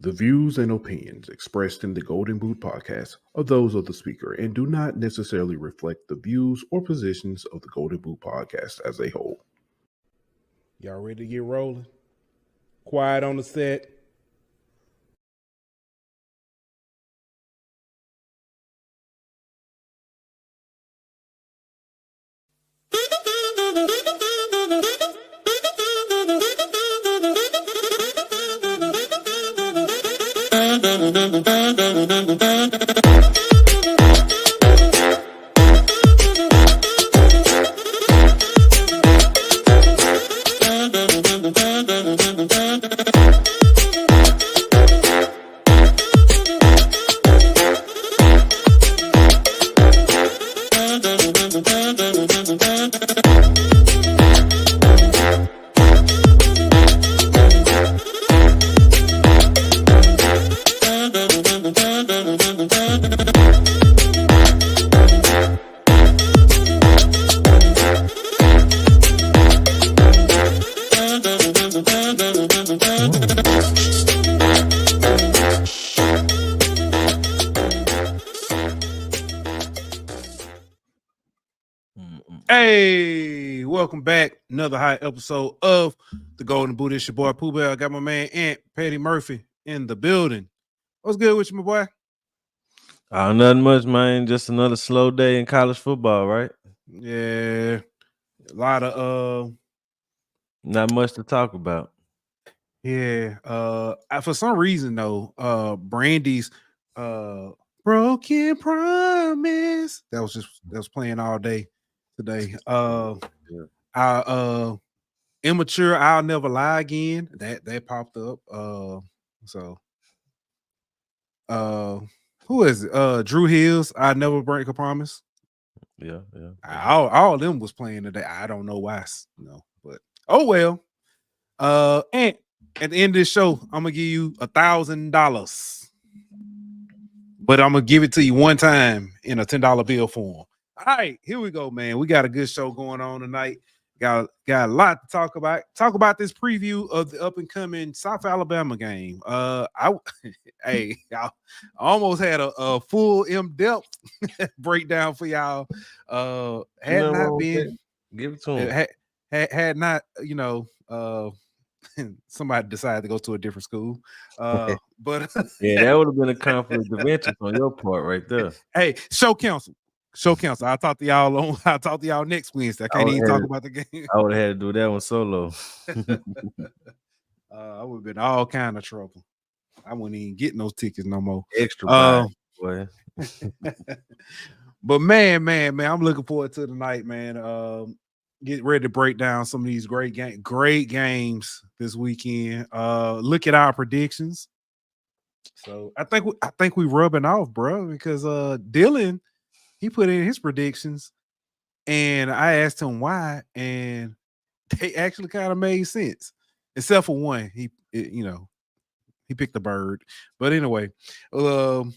The views and opinions expressed in the Golden Boot podcast are those of the speaker and do not necessarily reflect the views or positions of the Golden Boot podcast as a whole. Y'all ready to get rolling? Quiet on the set. Hey, welcome back. Another high episode of the Golden Boot. It's your boy Pooh Bell. I got my man Aunt Patty Murphy in the building. What's good with you, my boy? Nothing much, man. Just another slow day in college football, right? Yeah, a lot of not much to talk about. Yeah, for some reason though, Brandy's Broken Promise that was playing all day today. Our Immature I'll Never Lie Again that popped up. Who is it? Drew Hills, I Never Break a Promise. Yeah. All of them was playing today. I don't know why, but oh well. And at the end of this show, I'm gonna give you $1,000, but I'm gonna give it to you one time in a $10 bill form. All right, here we go, man. We got a good show going on tonight. Got a lot to talk about. Talk about this preview of the up and coming South Alabama game. I almost had a full in-depth breakdown for y'all. Had not been give it to him. Had not, somebody decided to go to a different school. But yeah, that would have been a conflict of interest on your part right there. Hey, show counsel. I'll talk to y'all next Wednesday. I can't even talk about the game. I would have had to do that one solo. I would have been all kind of trouble. I wouldn't even get those tickets no more. Extra boy. But man, I'm looking forward to tonight, man. Get ready to break down some of these great games this weekend. Look at our predictions. So I think we rubbing off, bro, because Dylan, he put in his predictions, and I asked him why, and they actually kind of made sense, except for one. He picked the bird, but anyway, go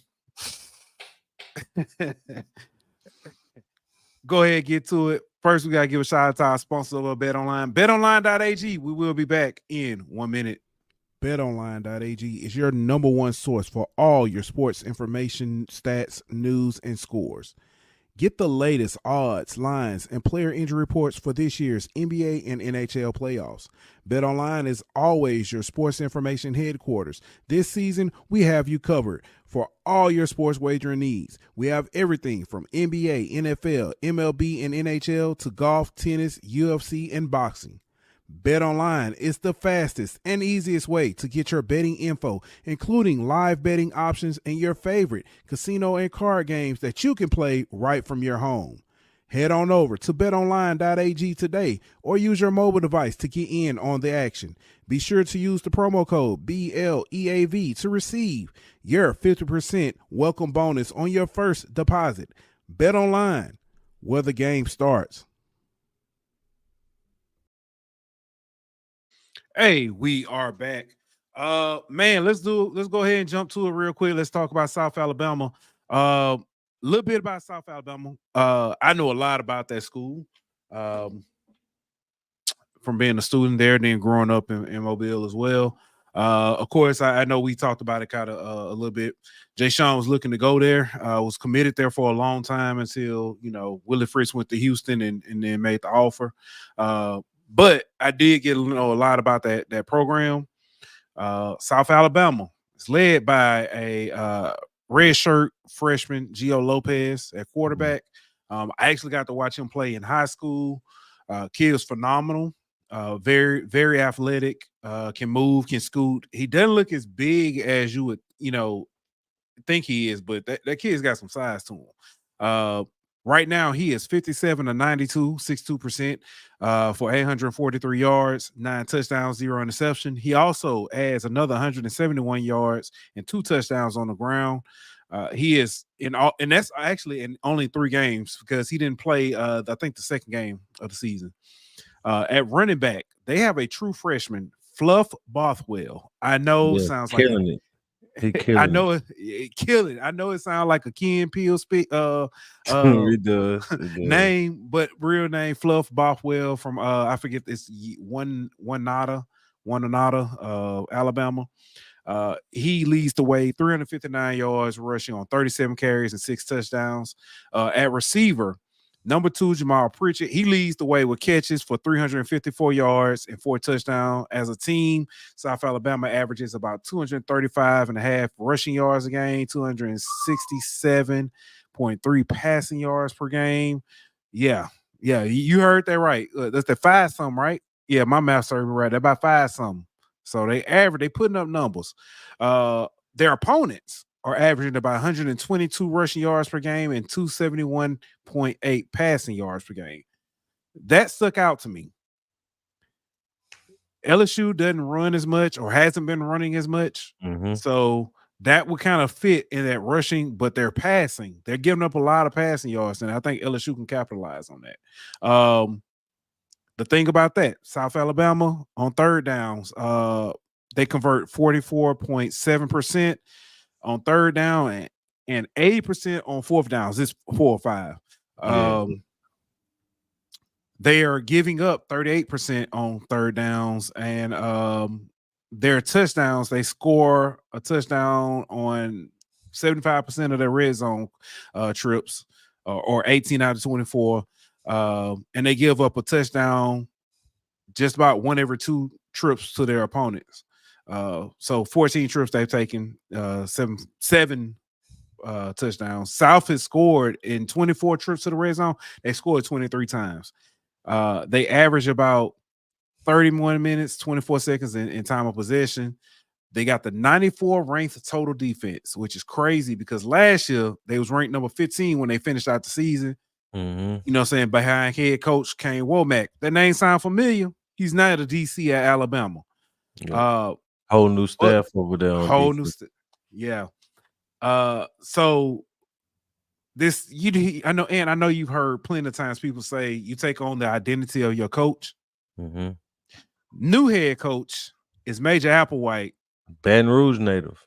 ahead, get to it. First, we gotta give a shout out to our sponsor, BetOnline. BetOnline.ag. We will be back in 1 minute. BetOnline.ag is your number one source for all your sports information, stats, news, and scores. Get the latest odds, lines, and player injury reports for this year's NBA and NHL playoffs. BetOnline is always your sports information headquarters. This season, we have you covered for all your sports wagering needs. We have everything from NBA, NFL, MLB, and NHL to golf, tennis, UFC, and boxing. BetOnline is the fastest and easiest way to get your betting info, including live betting options and your favorite casino and card games that you can play right from your home. Head on over to betonline.ag today or use your mobile device to get in on the action. Be sure to use the promo code BLEAV to receive your 50% welcome bonus on your first deposit. BetOnline, where the game starts. Hey, we are back. Man, let's go ahead and jump to it real quick. Let's talk about South Alabama. A little bit about South Alabama. I know a lot about that school from being a student there, then growing up in Mobile as well. Of course, I know we talked about it kind of a little bit. Jay Sean was looking to go there, was committed there for a long time until, Willie Fritz went to Houston and then made the offer. But I did get a lot about that program. South Alabama is led by a redshirt freshman, Gio Lopez, at quarterback. I actually got to watch him play in high school. Kid was phenomenal. Very, very athletic, can move, can scoot. He doesn't look as big as you would, think he is, but that kid's got some size to him. Right now, he is 57 to 92, 62% for 843 yards, 9 touchdowns, 0 interception. He also adds another 171 yards and 2 touchdowns on the ground. He is and that's actually in only 3 games because he didn't play, I think, the second game of the season. At running back, they have a true freshman, Fluff Bothwell. I know sounds like it. He killing I know it killing. I know it sounds like a Key and Peele it does. Name, but real name Fluff Bothwell from I forget this Wanata, Alabama. He leads the way, 359 yards rushing on 37 carries and 6 touchdowns. At receiver, number 2, Jamal Pritchett. He leads the way with catches for 354 yards and 4 touchdowns. As a team, South Alabama averages about 235 and a half rushing yards a game, 267.3 passing yards per game. Yeah, you heard that right. That's the 5 something, right? Yeah, my math server right. They're about 5 something. So they putting up numbers. Their opponents are averaging about 122 rushing yards per game and 271.8 passing yards per game. That stuck out to me. LSU doesn't run as much or hasn't been running as much. So that would kind of fit in that rushing, but they're passing. They're giving up a lot of passing yards, and I think LSU can capitalize on that. The thing about that, South Alabama on third downs, they convert 44.7% on third down and 80% on fourth downs. It's 4 or 5. They are giving up 38% on third downs, and their touchdowns, they score a touchdown on 75% of their red zone trips, or 18 out of 24. And they give up a touchdown just about 1 every 2 trips to their opponents. So 14 trips they've taken, 7 touchdowns. South has scored in 24 trips to the red zone. They scored 23 times. They average about 31 minutes, 24 seconds in time of possession. They got the 94 ranked total defense, which is crazy because last year they was ranked number 15 when they finished out the season. You know what I'm saying? Behind head coach Kane Womack. That name sound familiar. He's not a DC at Alabama. Whole new staff over there. Whole new yeah. So this I know you've heard plenty of times people say you take on the identity of your coach. New head coach is Major Applewhite, Baton Rouge native.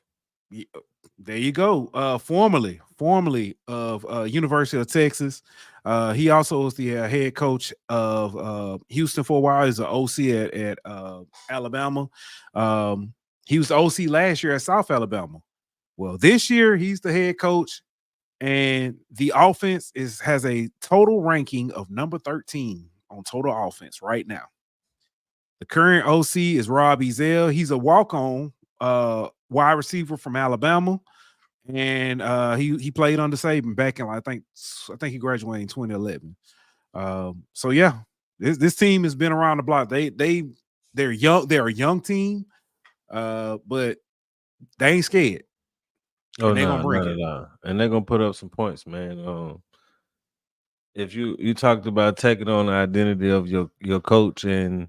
There you go. Formerly of University of Texas. He also was the head coach of Houston for a while. He's an OC at Alabama. He was the OC last year at South Alabama. Well, this year he's the head coach, and the offense has a total ranking of number 13 on total offense right now. The current OC is Rob Ezell. He's a walk-on wide receiver from Alabama, and he played under Saban back in I think he graduated in 2011. So yeah, this team has been around the block. They're young. They're a young team, but they ain't scared. Oh, they're gonna bring it. And they're gonna put up some points, man. If you talked about taking on the identity of your coach, and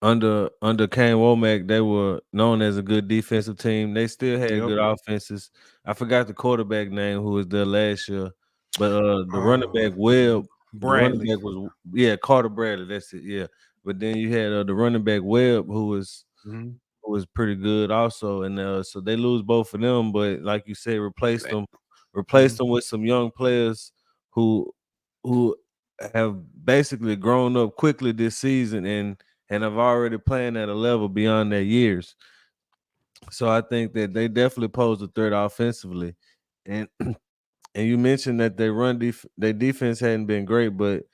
under Kane Womack, they were known as a good defensive team. They still had good offenses. I forgot the quarterback name who was there last year, but the running back Webb, Bradley. The running back was Carter Bradley. That's it. Yeah, but then you had the running back Webb who was pretty good also, and so they lose both of them. But like you said, replace them with some young players who have basically grown up quickly this season and and have already playing at a level beyond their years. So I think that they definitely pose a threat offensively. And and you mentioned that their defense hadn't been great, but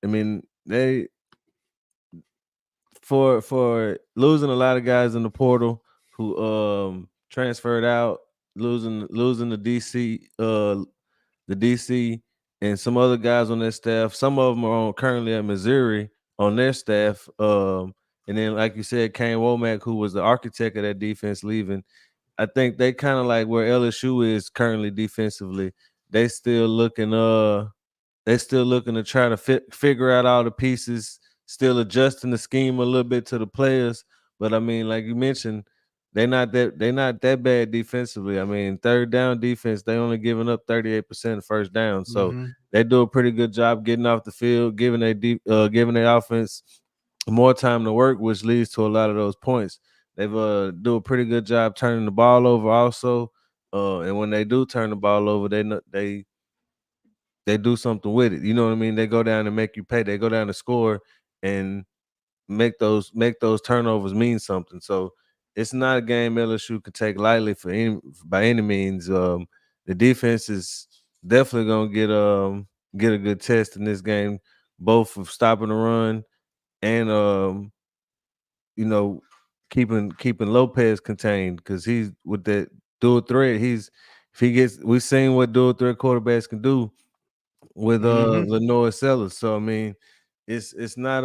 I mean they for losing a lot of guys in the portal who transferred out, losing the DC and some other guys on their staff. Some of them are currently at Missouri on their staff. And then, like you said, Kane Womack, who was the architect of that defense, leaving. I think they kind of like where LSU is currently defensively. They still looking to try to figure out all the pieces, still adjusting the scheme a little bit to the players. But I mean, like you mentioned, they're not that bad defensively. I mean, third down defense, they only giving up 38% first down. So they do a pretty good job getting off the field, giving their offense more time to work, which leads to a lot of those points. They've do a pretty good job turning the ball over also. And when they do turn the ball over, they do something with it. You know what I mean? They go down and make you pay. They go down to score and make those turnovers mean something. So it's not a game LSU could take lightly by any means. The defense is definitely gonna get a good test in this game, both of stopping the run and keeping Lopez contained, because he's with that dual threat. We've seen what dual threat quarterbacks can do with Lenore Sellers. So I mean, it's not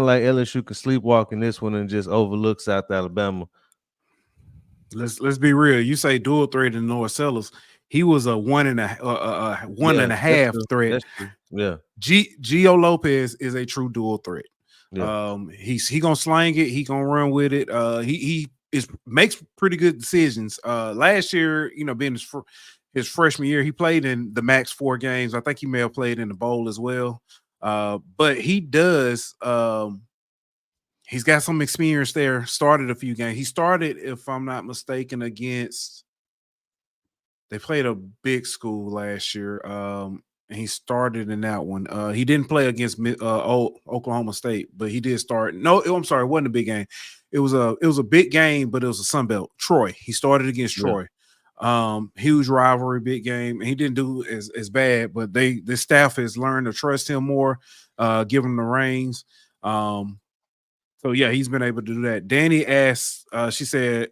like LSU can sleepwalk in this one and just overlook South Alabama. Let's be real. You say dual threat in Noah Sellers. He was a one and a half threat. Yeah. Gio Lopez is a true dual threat. Yeah. He gonna slang it. He gonna run with it. He makes pretty good decisions. Last year, being his freshman year, he played in the max 4 games. I think he may have played in the bowl as well. But he does. He's got some experience there. Started a few games. He started, if I'm not mistaken, they played a big school last year. And he started in that one. He didn't play against Oklahoma State, but he did start. No, I'm sorry, it wasn't a big game. It was a big game, but it was a Sun Belt. Troy. He started against Troy. Huge rivalry, big game. He didn't do as bad, but the staff has learned to trust him more, give him the reins. So yeah, he's been able to do that. Danny asked, she said,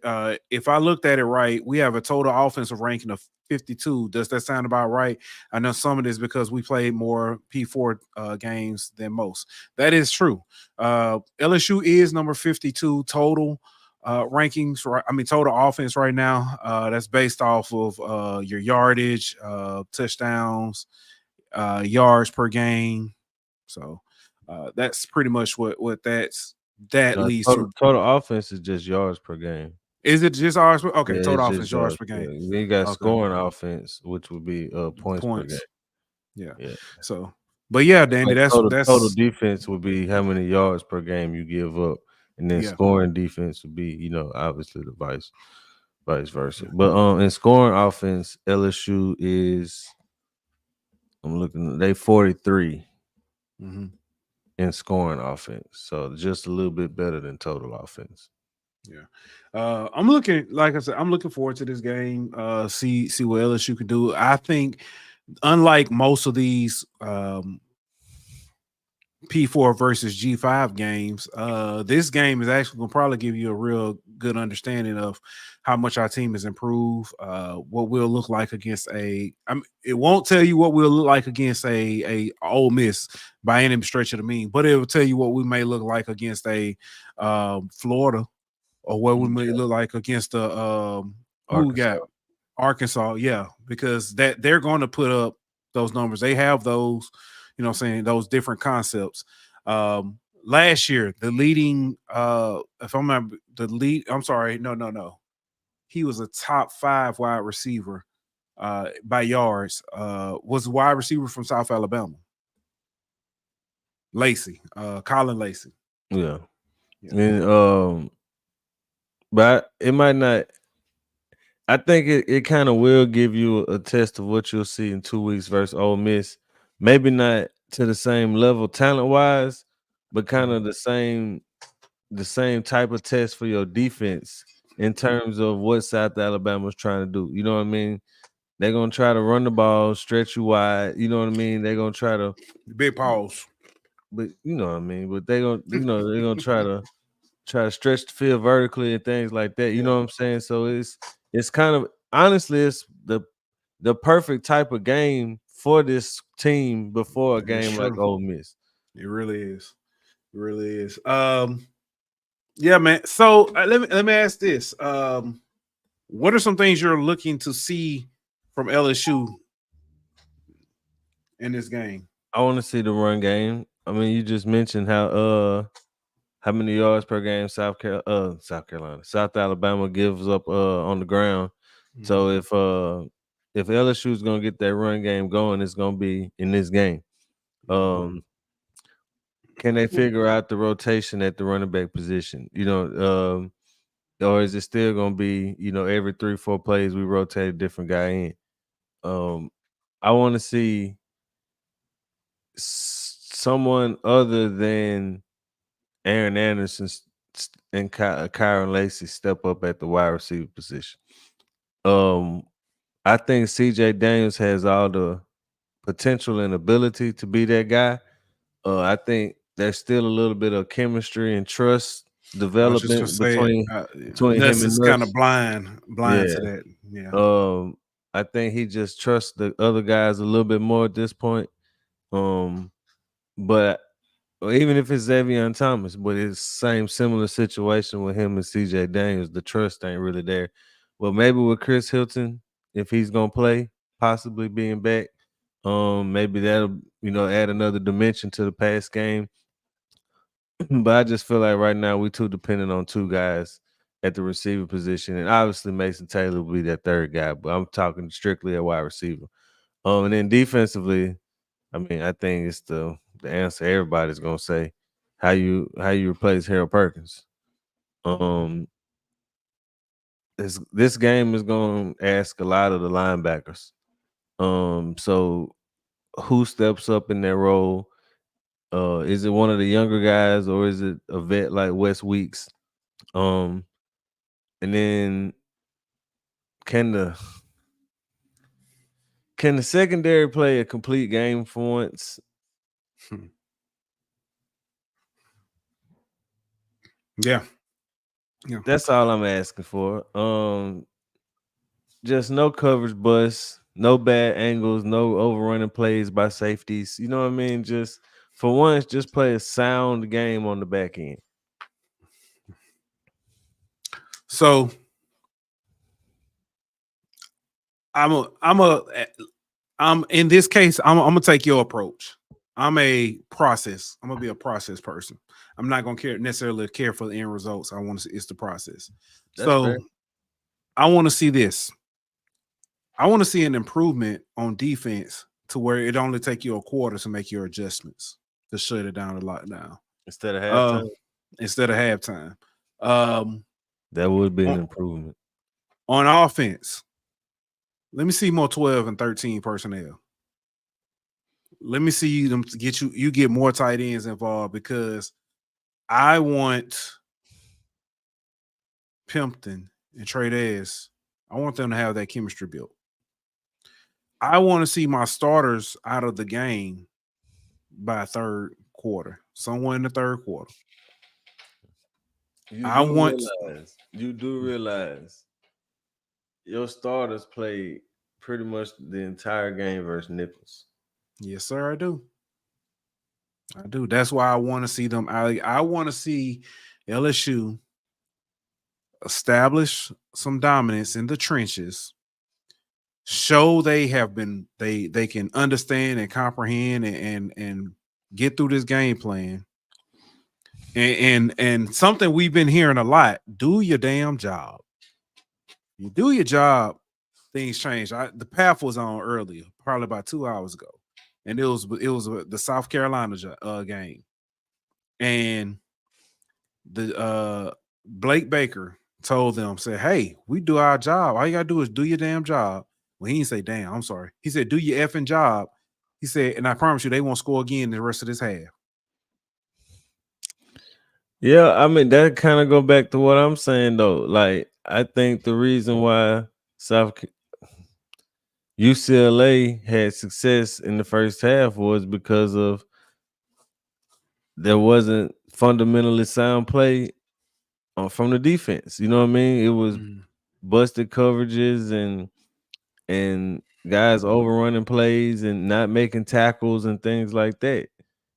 if I looked at it right, we have a total offensive ranking of 52. Does that sound about right? I know some of this because we played more P4 games than most. That is true. LSU is number 52 total rankings, right? I mean, total offense right now. That's based off of your yardage, touchdowns, yards per game. So that's pretty much what leads to. Total offense is just yards per game. Is it just ours? Okay, yeah, total offense yards per game. Yeah. We got scoring offense, which would be points per game. Yeah. So, but yeah, Danny, that's total defense would be how many yards per game you give up, and then scoring defense would be, obviously the vice versa. But in scoring offense, LSU is, I'm looking, they 43 in scoring offense, so just a little bit better than total offense. Yeah, I'm looking. Like I said, I'm looking forward to this game. See what LSU can do. I think, unlike most of these P4 versus G5 games, this game is actually going to probably give you a real good understanding of how much our team has improved, what we'll look like against it won't tell you what we'll look like against a Ole Miss by any stretch of the mean, but it will tell you what we may look like against a Florida, or what we may look like against Arkansas. Yeah, because they're going to put up those numbers. They have those, those different concepts. Last year, the leading, if I'm not I'm sorry, no. He was a top 5 wide receiver by yards. Was a wide receiver from South Alabama. Lacey, Colin Lacey. Yeah. And but it might not. I think it kind of will give you a test of what you'll see in 2 weeks versus Ole Miss. Maybe not to the same level talent wise, but kind of the same type of test for your defense in terms of what South Alabama's trying to do. You know what I mean? They're gonna try to run the ball, stretch you wide. You know what I mean? They're gonna try to big pause, but you know what I mean. But they're gonna try to stretch the field vertically and things like that. You know what I'm saying? So it's kind of honestly it's the perfect type of game for this team before a game like Ole Miss. It really is. It really is. Yeah, man. So let me ask this. What are some things you're looking to see from LSU in this game? I want to see the run game. I mean, you just mentioned how many yards per game South Alabama gives up on the ground. Mm-hmm. So if LSU is gonna get that run game going, it's gonna be in this game. Can they figure out the rotation at the running back position? You know, or is it still gonna be, you know, every 3-4 plays we rotate a different guy in? I want to see someone other than Aaron Anderson and Kyron Lacy step up at the wide receiver position. I think CJ Daniels has all the potential and ability to be that guy. I think there's still a little bit of chemistry and trust development between him and kind of blind to that. Yeah. I think he just trusts the other guys a little bit more at this point. But even if it's Xavier Thomas, but it's similar situation with him and CJ Daniels, the trust ain't really there. Well, maybe with Chris Hilton, if he's gonna play, possibly being back, maybe that'll, you know, add another dimension to the pass game. But I just feel like right now we're too dependent on two guys at the receiver position, and obviously Mason Taylor will be that third guy. But I'm talking strictly at wide receiver. And then defensively, I mean, I think it's the answer everybody's gonna say. How you replace Harold Perkins? This game is gonna ask a lot of the linebackers. So who steps up in that role? Is it one of the younger guys or is it a vet like Wes Weeks? And then can the secondary play a complete game for once? Yeah. That's all I'm asking for. Just no coverage bust, no bad angles, no overrunning plays by safeties. You know what I mean? Just for once, just play a sound game on the back end. So I'm in this case, I'm gonna take your approach. I'm a process. I'm gonna be a process person. I'm not gonna necessarily care for the end results. I want to see it's the process. That's fair. I want to see this. I want to see an improvement on defense to where it only take you a quarter to make your adjustments to shut it down a lot now. Instead of halftime. That would be an improvement. On offense, let me see more 12 and 13 personnel. Let me see them get you get more tight ends involved, because I want Pimpton and Trey Dez. I want them to have that chemistry built. I want to see my starters out of the game by third quarter, somewhere in the third quarter. You do realize your starters play pretty much the entire game versus Nichols. Yes, sir, I do. That's why I want to see them. I want to see LSU establish some dominance in the trenches. Show they can understand and comprehend and get through this game plan. And something we've been hearing a lot: do your damn job. You do your job, things change. The path was on earlier, probably about 2 hours ago, and it was the South Carolina game, and the Blake Baker told them, said, "Hey, we do our job. All you gotta do is do your damn job." Well, he didn't say damn. I'm sorry. He said, "Do your effing job." He said, and I promise you, they won't score again the rest of this half. Yeah, I mean that kind of go back to what I'm saying though. Like I think the reason why UCLA had success in the first half was because of there wasn't fundamentally sound play from the defense. You know what I mean? It was busted coverages and guys overrunning plays and not making tackles and things like that.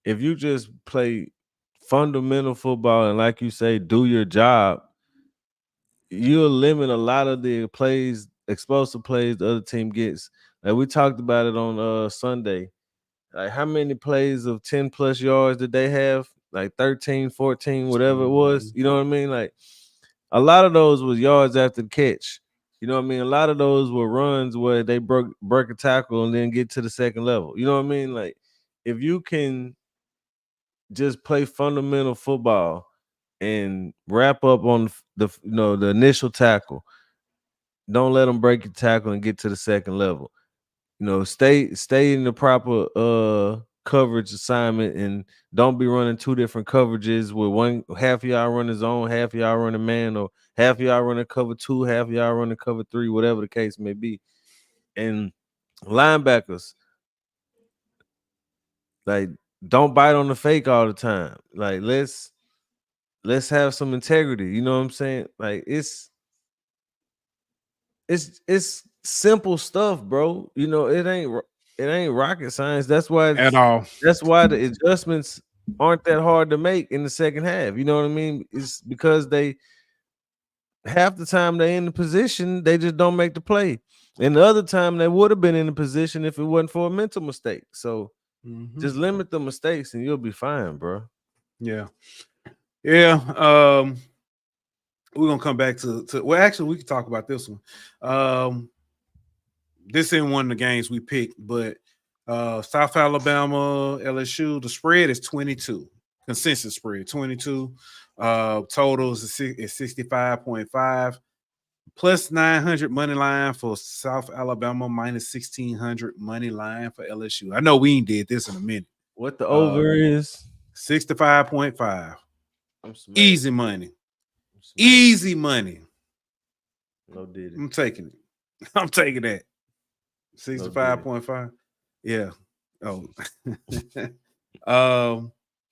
If you just play fundamental football and, like you say, do your job, you'll limit a lot of the plays, explosive plays the other team gets. Like we talked about it on Sunday. Like how many plays of 10 plus yards did they have? Like 13, 14, whatever it was. You know what I mean? Like a lot of those was yards after the catch. You know what I mean? A lot of those were runs where they break a tackle and then get to the second level. You know what I mean? Like if you can just play fundamental football and wrap up on the the initial tackle, don't let them break your tackle and get to the second level. Stay in the proper coverage assignment and don't be running two different coverages with one half of y'all running zone, half of y'all running man, or half of y'all running cover 2, half of y'all running cover 3, whatever the case may be. And linebackers, like, don't bite on the fake all the time. Like, let's have some integrity. You know what I'm saying? Like, it's simple stuff, bro. It ain't rocket science. That's why at all. That's why the adjustments aren't that hard to make in the second half. You know what I mean? It's because they half the time they in the position, they just don't make the play. And the other time they would have been in the position if it wasn't for a mental mistake. So just limit the mistakes and you'll be fine, bro. Yeah. We're gonna come back to well, actually, we can talk about this one. This ain't one of the games we picked, but South Alabama, LSU, the spread is 22. Consensus spread 22. Totals is 65.5. Plus 900 money line for South Alabama, minus 1600 money line for LSU. I know we ain't did this in a minute. What the over is? 65.5. Easy money. Easy money. No did it. I'm taking it. I'm taking that. 65.5. Yeah. Oh.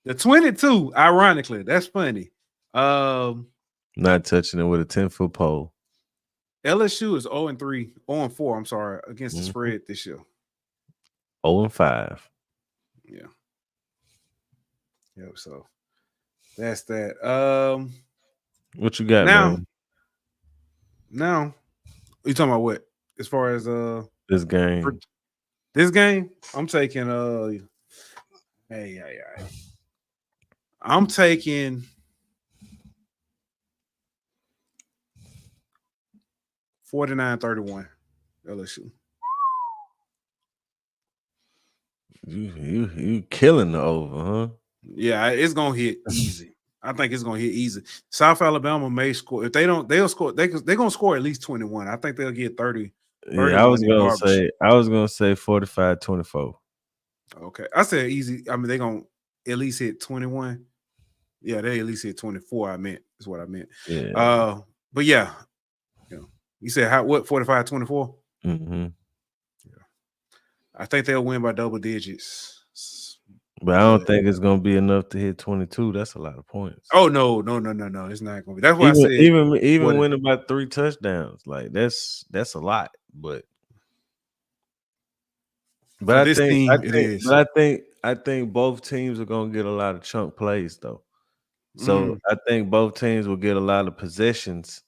The 22, ironically, that's funny. Not touching it with a 10-foot pole. LSU is 0-3, 0-4, I'm sorry, against the spread this year. 0-5. Yeah. Yep, so that's that. What you got, man? Now, you talking about what? As far as this game. This game, I'm taking I'm taking $49-31 LSU. You killing the over, huh? Yeah, it's gonna hit easy. I think it's gonna hit easy. South Alabama may score. If they don't, they'll score. They're gonna score at least 21. I think they'll get 30. Yeah, I was gonna say 45-24. Okay, I said easy. I mean, they're gonna at least hit 21. Yeah, they at least hit 24. I meant is what I meant. Yeah. But yeah, you said what 45-24? Yeah. I think they'll win by double digits. But I don't think it's gonna be enough to hit 22. That's a lot of points. Oh no, it's not gonna be. That's why I said even winning by 3 touchdowns, like that's a lot. But I think both teams are gonna get a lot of chunk plays though. So I think both teams will get a lot of possessions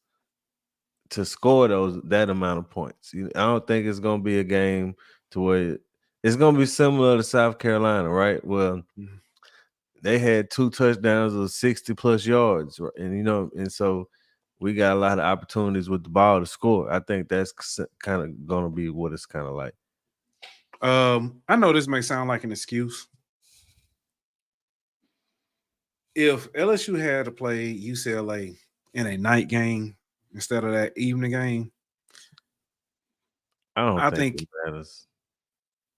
to score that amount of points. I don't think it's gonna be a game to where it's gonna be similar to South Carolina, right? Well, they had 2 touchdowns of 60 plus yards, and and so we got a lot of opportunities with the ball to score. I think that's kind of gonna be what it's kind of like. I know this may sound like an excuse. If LSU had to play UCLA in a night game instead of that evening game, I think it matters.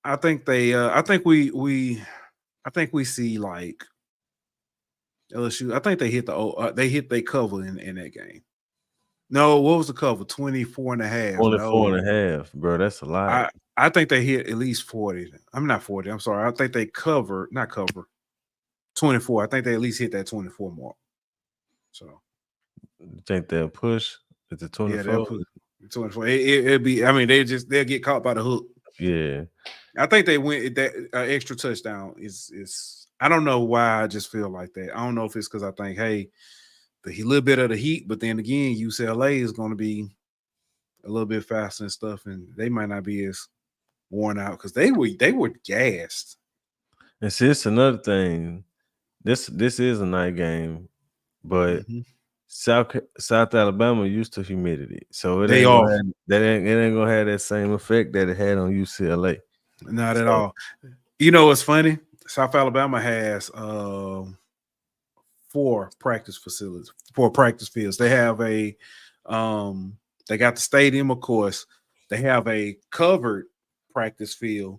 I think we see like LSU. I think they hit they cover in that game. No, what was the cover? 24 and a half. 24 and a half, bro. That's a lot. I think they hit at least 40. I'm not 40. I'm sorry. I think they not cover 24. I think they at least hit that 24 mark. So you think they'll push at the 24? Yeah, they'll push 24. It'll be, I mean, they'll get caught by the hook. Yeah. I think they went that extra touchdown is I don't know why I just feel like that. I don't know if it's because I think, hey, the little bit of the heat, but then again, UCLA is going to be a little bit faster and stuff, and they might not be as worn out because they were gassed. And see, it's another thing. This is a night game, but South Alabama used to humidity, so it ain't gonna have that same effect that it had on UCLA. Not at all. You know what's funny? South Alabama has 4 practice facilities, 4 practice fields. They have they got the stadium, of course. They have a covered practice field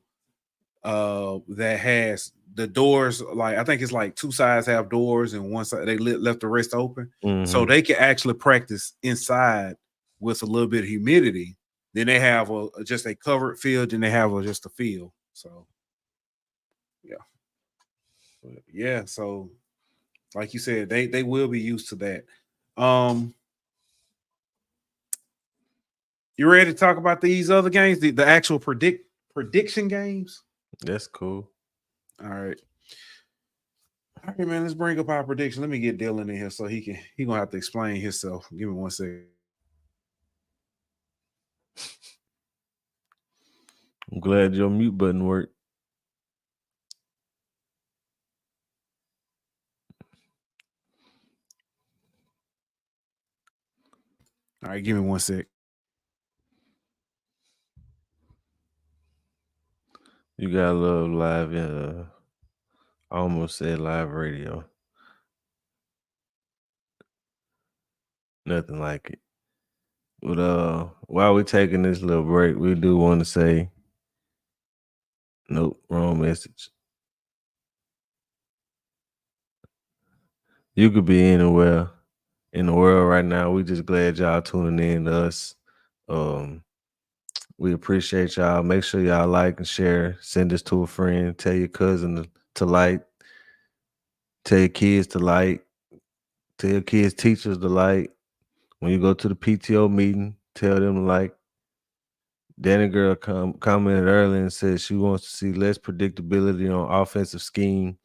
that has the doors, like I think it's like 2 sides have doors and one side they left the rest open. So they can actually practice inside with a little bit of humidity. Then they have just a covered field, and they have just a field. So yeah, so like you said, they will be used to that. You ready to talk about these other games, the actual prediction games? That's cool. All right, man. Let's bring up our prediction. Let me get Dylan in here so he gonna have to explain himself. Give me 1 second. I'm glad your mute button worked. All right, give me 1 sec. You gotta love live. I almost said live radio. Nothing like it. But while we're taking this little break, we do want to say, nope, wrong message. You could be anywhere in the world right now. We just glad y'all tuning in to us. We appreciate y'all. Make sure y'all like and share. Send this to a friend. Tell your cousin to like. Tell your kids to like. Tell your kids' teachers to like. When you go to the PTO meeting, tell them to like. Danny Girl commented earlier and said she wants to see less predictability on offensive scheme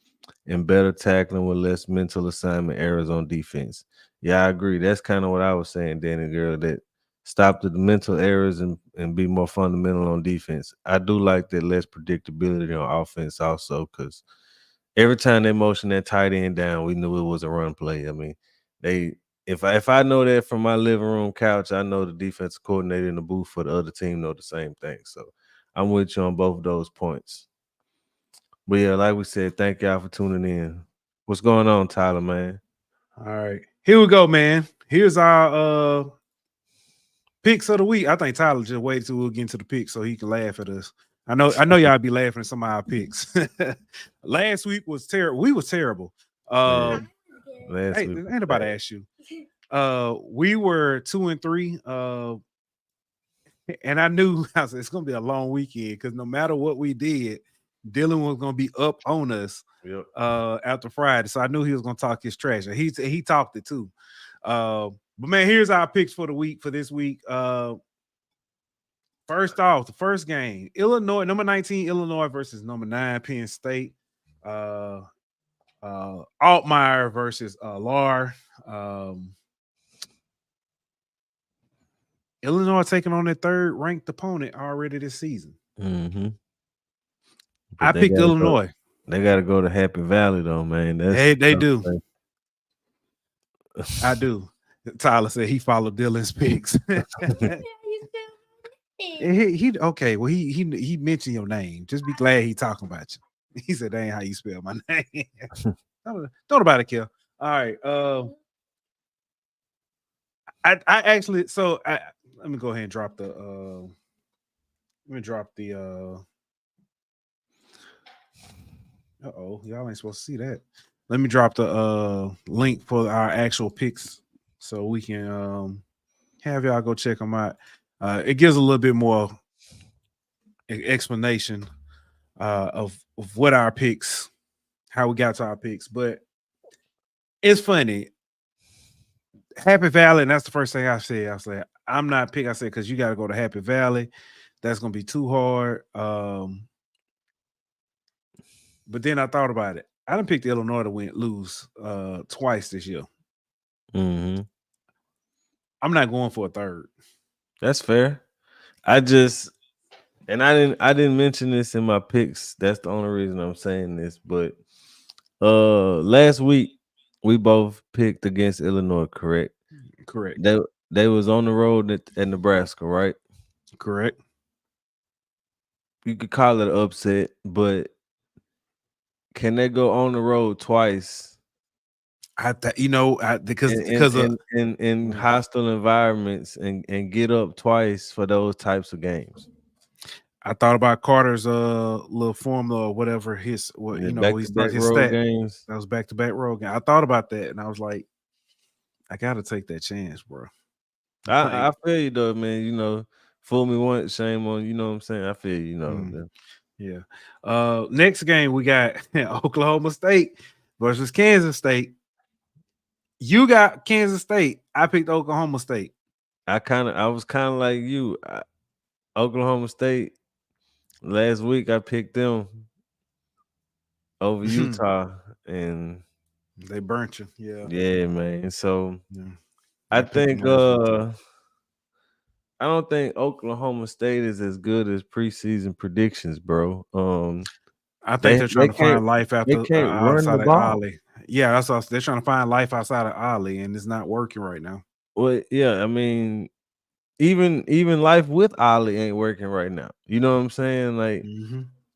and better tackling with less mental assignment errors on defense. Yeah, I agree. That's kind of what I was saying, Danny Girl, that stop the mental errors and be more fundamental on defense. I do like that less predictability on offense also, because every time they motion that tight end down, we knew it was a run play. I mean, if I know that from my living room couch, I know the defensive coordinator in the booth for the other team know the same thing. So I'm with you on both of those points. But yeah, like we said, thank y'all for tuning in. What's going on, Tyler, man? All right, here we go, man. Here's our picks of the week. I think Tyler just waited till we'll get into the picks so he can laugh at us. I know y'all be laughing at some of our picks. Last week was terrible. We was terrible. Last week, ain't nobody asked you. We were 2-3. And I knew it's gonna be a long weekend because no matter what we did, Dylan was gonna be up on us after Friday. So I knew he was gonna talk his trash. And he talked it too. But man, here's our picks for the week for this week. First off, the first game, Illinois, number 19, Illinois versus number 9, Penn State. Altmaier versus Lar. Illinois taking on their 3rd ranked opponent already this season. I picked Illinois. They got to go to Happy Valley though, man. They do. I do. Tyler said he followed Dylan's picks. he okay. Well, he mentioned your name. Just be glad he talking about you. He said that ain't how you spell my name. Don't nobody care. All right. I actually let me go ahead and drop the y'all ain't supposed to see that. Let me drop the link for our actual picks so we can have y'all go check them out. It gives a little bit more explanation of what our picks, how we got to our picks. But it's funny. Happy Valley, and that's the first thing I said. I said, I'm not picking. I said, because you got to go to Happy Valley. That's going to be too hard. But then I thought about it. I didn't pick Illinois to lose twice this year. Mm-hmm. I'm not going for a third. That's fair. I didn't mention this in my picks. That's the only reason I'm saying this. But last week we both picked against Illinois, correct? Correct. They was on the road at Nebraska, right? Correct. You could call it an upset, but can they go on the road twice? Because in hostile environments and get up twice for those types of games. I thought about Carter's little formula or whatever he's road games. That was back-to-back road game. I thought about that and I was like, I gotta take that chance, bro. I feel you though, man. You know, fool me once, shame on you. Know what I'm saying? I feel you know. Yeah. Next game we got Oklahoma State versus Kansas State. You got Kansas State. I picked Oklahoma State. I was kind of like you. Oklahoma State. Last week I picked them over Utah, and they burnt you. Yeah, man. So yeah. I think I don't think Oklahoma State is as good as preseason predictions, bro. I think they're trying to find life they can't run outside the of ball. Ollie. Yeah, that's all. They're trying to find life outside of Ollie, and it's not working right now. Well, yeah, I mean, even life with Ollie ain't working right now. You know what I'm saying? Like,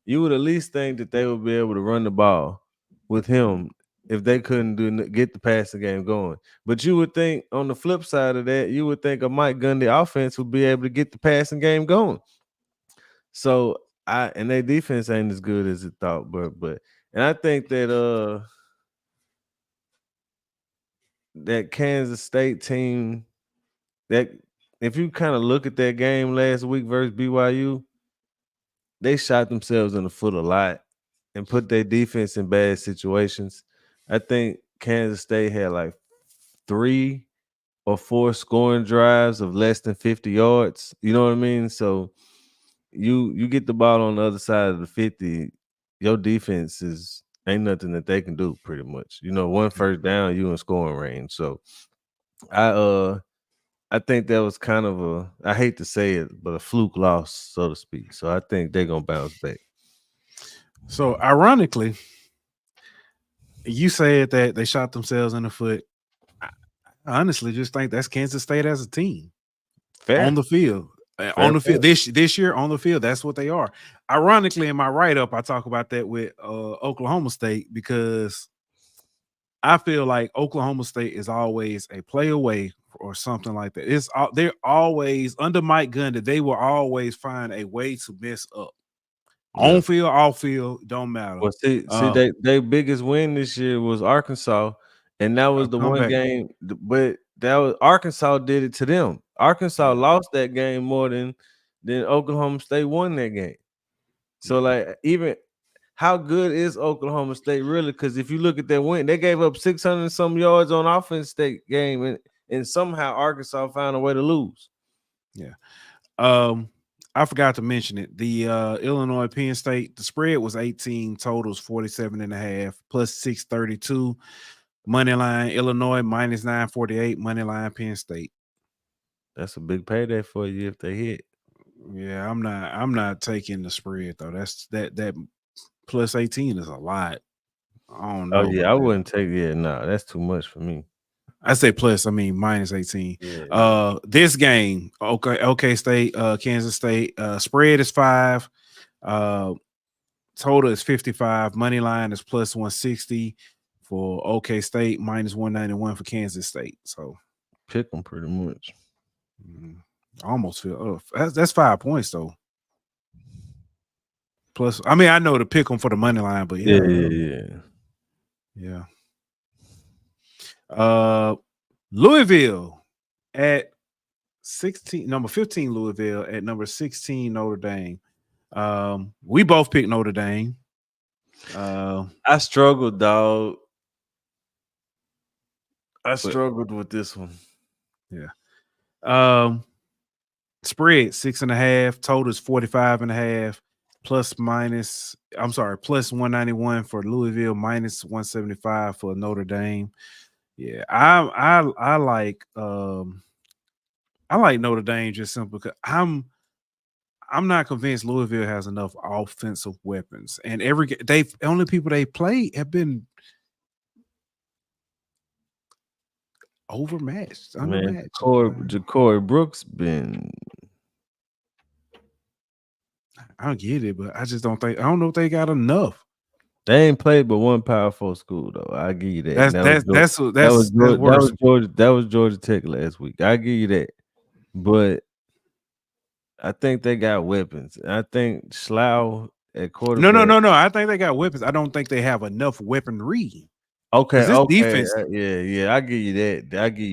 you would at least think that they would be able to run the ball with him if they couldn't get the passing game going. But you would think on the flip side of that, you would think a Mike Gundy offense would be able to get the passing game going. So and their defense ain't as good as it thought, but I think that that Kansas State team, that if you kind of look at that game last week versus BYU, they shot themselves in the foot a lot and put their defense in bad situations. I think Kansas State had like 3 or 4 scoring drives of less than 50 yards. You know what I mean? So you get the ball on the other side of the 50, your defense ain't nothing that they can do pretty much. You know, 1 first down, you in scoring range. So I think that was kind of I hate to say it, but a fluke loss, so to speak. So I think they're gonna bounce back. So ironically, you said that they shot themselves in the foot. I honestly just think that's Kansas State as a team. Fair. On the field. On the field this year on the field, that's what they are. Ironically, in my write-up, I talk about that with Oklahoma State because I feel like Oklahoma State is always a play away or something like that. They're always under Mike Gundy. They will always find a way to mess up. Yeah. On field, off field, don't matter. Well, see, their biggest win this year was Arkansas, and that was the one game. But that was Arkansas did it to them. Arkansas lost that game more than Oklahoma State won that game. So, like, even how good is Oklahoma State really? Because if you look at their win, they gave up 600 and some yards on offense that game, and somehow Arkansas found a way to lose. Yeah. I forgot to mention it. The Illinois Penn State, the spread was 18, totals 47.5 plus 632. Money line Illinois minus 948. Money line Penn State. That's a big payday for you if they hit. Yeah, I'm not taking the spread though. That plus 18 is a lot. I don't know. Oh yeah, I wouldn't take it. No, that's too much for me. I say plus, I mean minus 18. Yeah. This game, OK State, Kansas State, spread is 5. Total is 55. Money line is plus 160 for OK State, minus 191 for Kansas State. So pick them pretty much. I almost feel that's 5 points though. Plus, I mean, I know to pick them for the money line, but yeah. Louisville at 16, number 15 Louisville at number 16 Notre Dame. We both picked Notre Dame. I struggled, dog. I struggled with this one. Yeah. Spread 6.5. Total is 45.5. Plus 191 for Louisville, minus 175 for Notre Dame. Yeah, I like Notre Dame just simply because I'm not convinced Louisville has enough offensive weapons, and only people they play have been overmatched, undermatched. Ja'Cory Brooks been. I don't get it, but I just don't know if they got enough. They ain't played but one Power 4 school though. I give you that. That was Georgia Tech last week. I give you that, but I think they got weapons. I think Slough at quarterback. No. I think they got weapons. I don't think they have enough weaponry. Okay. Defense. Yeah. I give you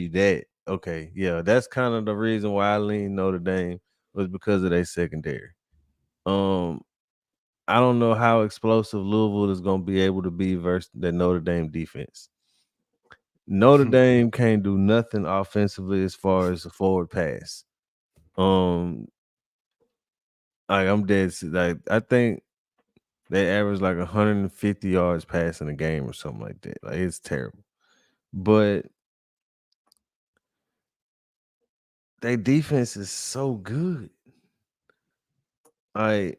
that. Okay. Yeah, that's kind of the reason why I lean Notre Dame was because of their secondary. I don't know how explosive Louisville is going to be able to be versus the Notre Dame defense. Notre Dame can't do nothing offensively as far as a forward pass. I'm dead. Like I think they average like 150 yards passing a game or something like that. Like it's terrible, but their defense is so good. Like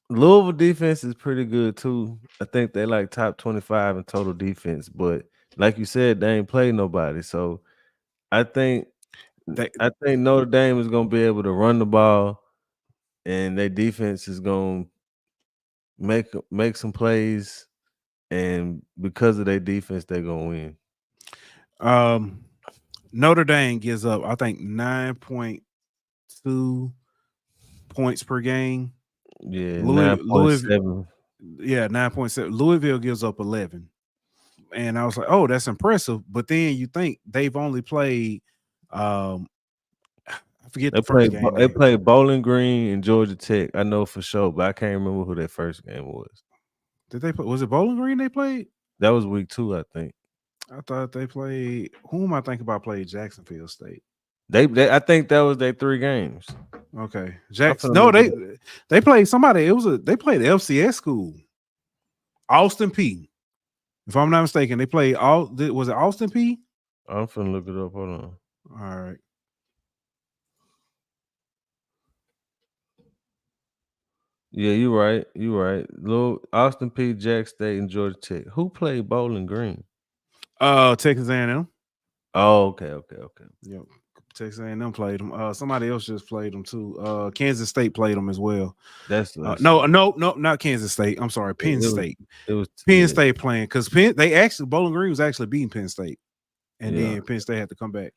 Louisville defense is pretty good too. I think they like top 25 in total defense, but like you said, they ain't played nobody. So I think Notre Dame is gonna be able to run the ball, and their defense is gonna make some plays, and because of their defense, they're gonna win. Notre Dame gives up, I think, 9.2 points per game. Yeah, 9.7. Yeah, 9.7. Louisville gives up 11. And I was like, oh, that's impressive. But then you think they've only played I forget the first game. They played Bowling Green and Georgia Tech. I know for sure, but I can't remember who their first game was. Did they play? Was it Bowling Green they played? That was week 2, I think. I thought they played. Who am I thinking about played Jacksonville State? I think that was their 3 games. Okay. No, they played somebody. They played the FCS school. Austin P. If I'm not mistaken, they played was it Austin P? I'm finna look it up. Hold on. All right. Yeah, you're right. Austin P, Jack State, and Georgia Tech. Who played Bowling Green? Texas A&M. Oh, okay. Yep. Texas A&M played them. Somebody else just played them too. Kansas State played them as well. That's no, not Kansas State. I'm sorry, Penn State. It was Penn State playing because Bowling Green was actually beating Penn State, and then Penn State had to come back.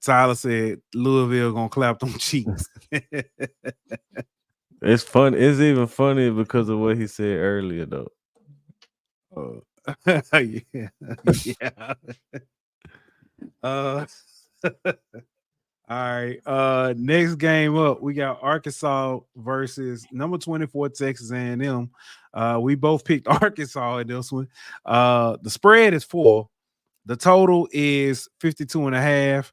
Tyler said Louisville gonna clap them cheeks. It's fun. It's even funny because of what he said earlier, though. Yeah. All right. Next game up, we got Arkansas versus number 24 Texas A&M. We both picked Arkansas in this one. The spread is 4. The total is 52.5.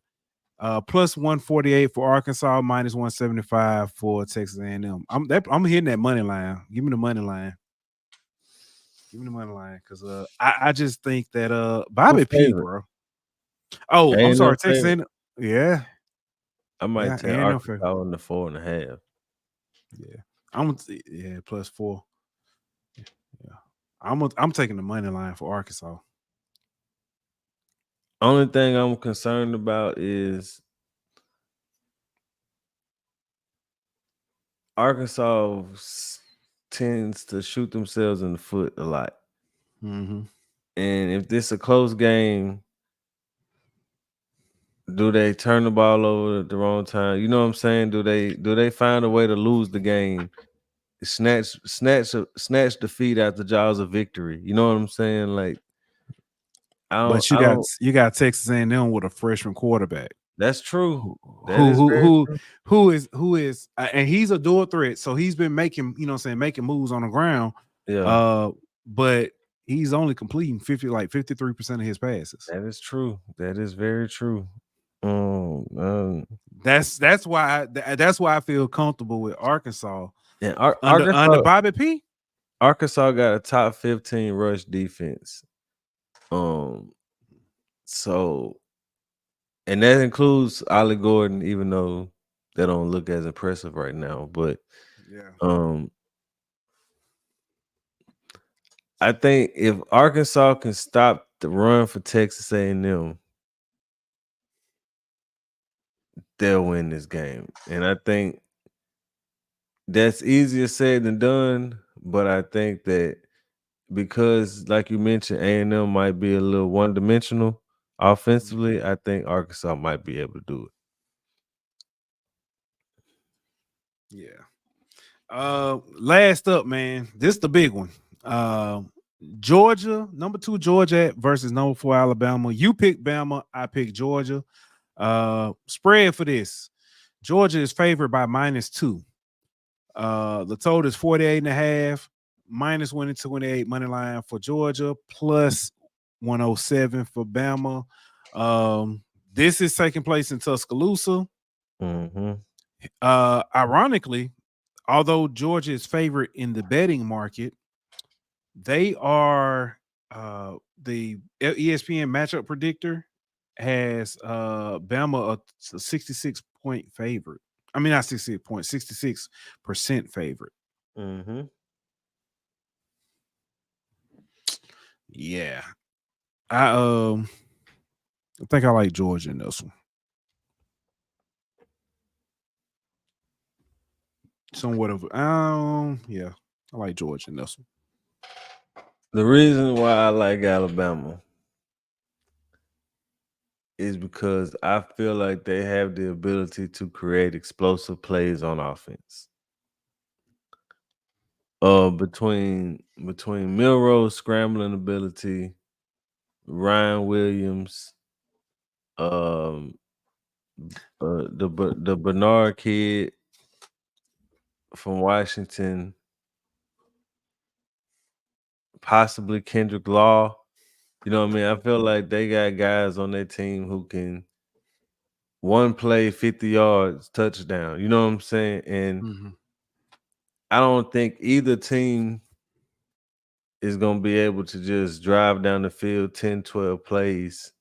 Plus 148 for Arkansas, minus 175 for Texas A&M. I'm hitting that money line. Give me the money line. Because I just think that Bobby P, bro. Oh, I'm sorry, Texas A&M. Yeah. I might take Arkansas on the 4.5. Yeah. Plus 4. Yeah. I'm taking the money line for Arkansas. Only thing I'm concerned about is Arkansas tends to shoot themselves in the foot a lot. Mm-hmm. And if this is a close game, do they turn the ball over at the wrong time? You know what I'm saying? Do they find a way to lose the game snatch defeat out the jaws of victory. You know what I'm saying? Like, But you got Texas A&M with a freshman quarterback. That's true. Who is and he's a dual threat, so he's been making, making moves on the ground. Yeah. But he's only completing 53% of his passes. That is true. That is very true. That's why I feel comfortable with Arkansas. And under Bobby P. Arkansas got a top 15 rush defense. So, and that includes Ollie Gordon, even though they don't look as impressive right now. But yeah, I think if Arkansas can stop the run for Texas A&M, they'll win this game. And I think that's easier said than done. But I think that because, like you mentioned, A&M might be a little one-dimensional offensively, I think Arkansas might be able to do it. Yeah. Last up, man, this is the big one. Georgia, number 2 Georgia versus number 4 Alabama. You pick Bama, I pick Georgia. Spread for this. Georgia is favored by -2. The total is 48.5. Minus 128 money line for Georgia, plus 107 for Bama. This is taking place in Tuscaloosa. Ironically, although Georgia is favored in the betting market, they are the ESPN matchup predictor has Bama a 66-point favorite. I mean, not 66 points, 66% favorite. Yeah. I think I like Georgia in this one. Somewhat of yeah, I like Georgia in this one. The reason why I like Alabama is because I feel like they have the ability to create explosive plays on offense. Between Milroe's scrambling ability, Ryan Williams, the Bernard kid from Washington, possibly Kendrick Law. You know what I mean? I feel like they got guys on their team who can one play 50 yards, touchdown. You know what I'm saying? And I don't think either team is going to be able to just drive down the field 10, 12 plays,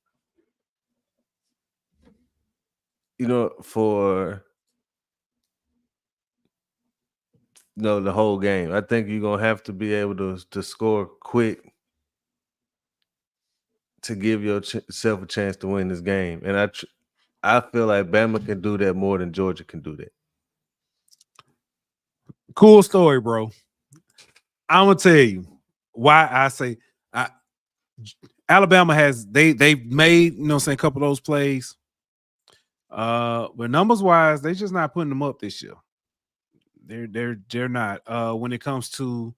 for the whole game. I think you're going to have to be able to score quick to give yourself a chance to win this game. And I feel like Bama can do that more than Georgia can do that. Cool story, bro. I'm gonna tell you why I say Alabama has they've made a couple of those plays. But numbers wise, they're just not putting them up this year. They're not. When it comes to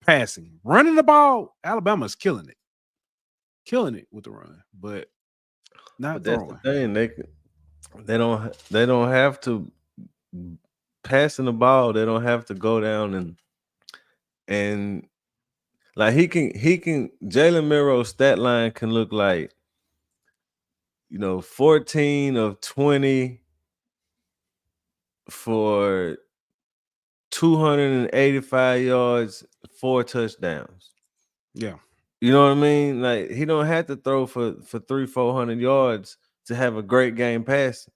passing, running the ball, Alabama's killing it with the run, but not throwing. That's the thing. They don't have to passing the ball. They don't have to go down and like he can Jalen Milroe's stat line can look like 14 of 20 for 285 yards, 4 touchdowns. Yeah. You know what I mean? Like, he don't have to throw for 300-400 yards to have a great game passing.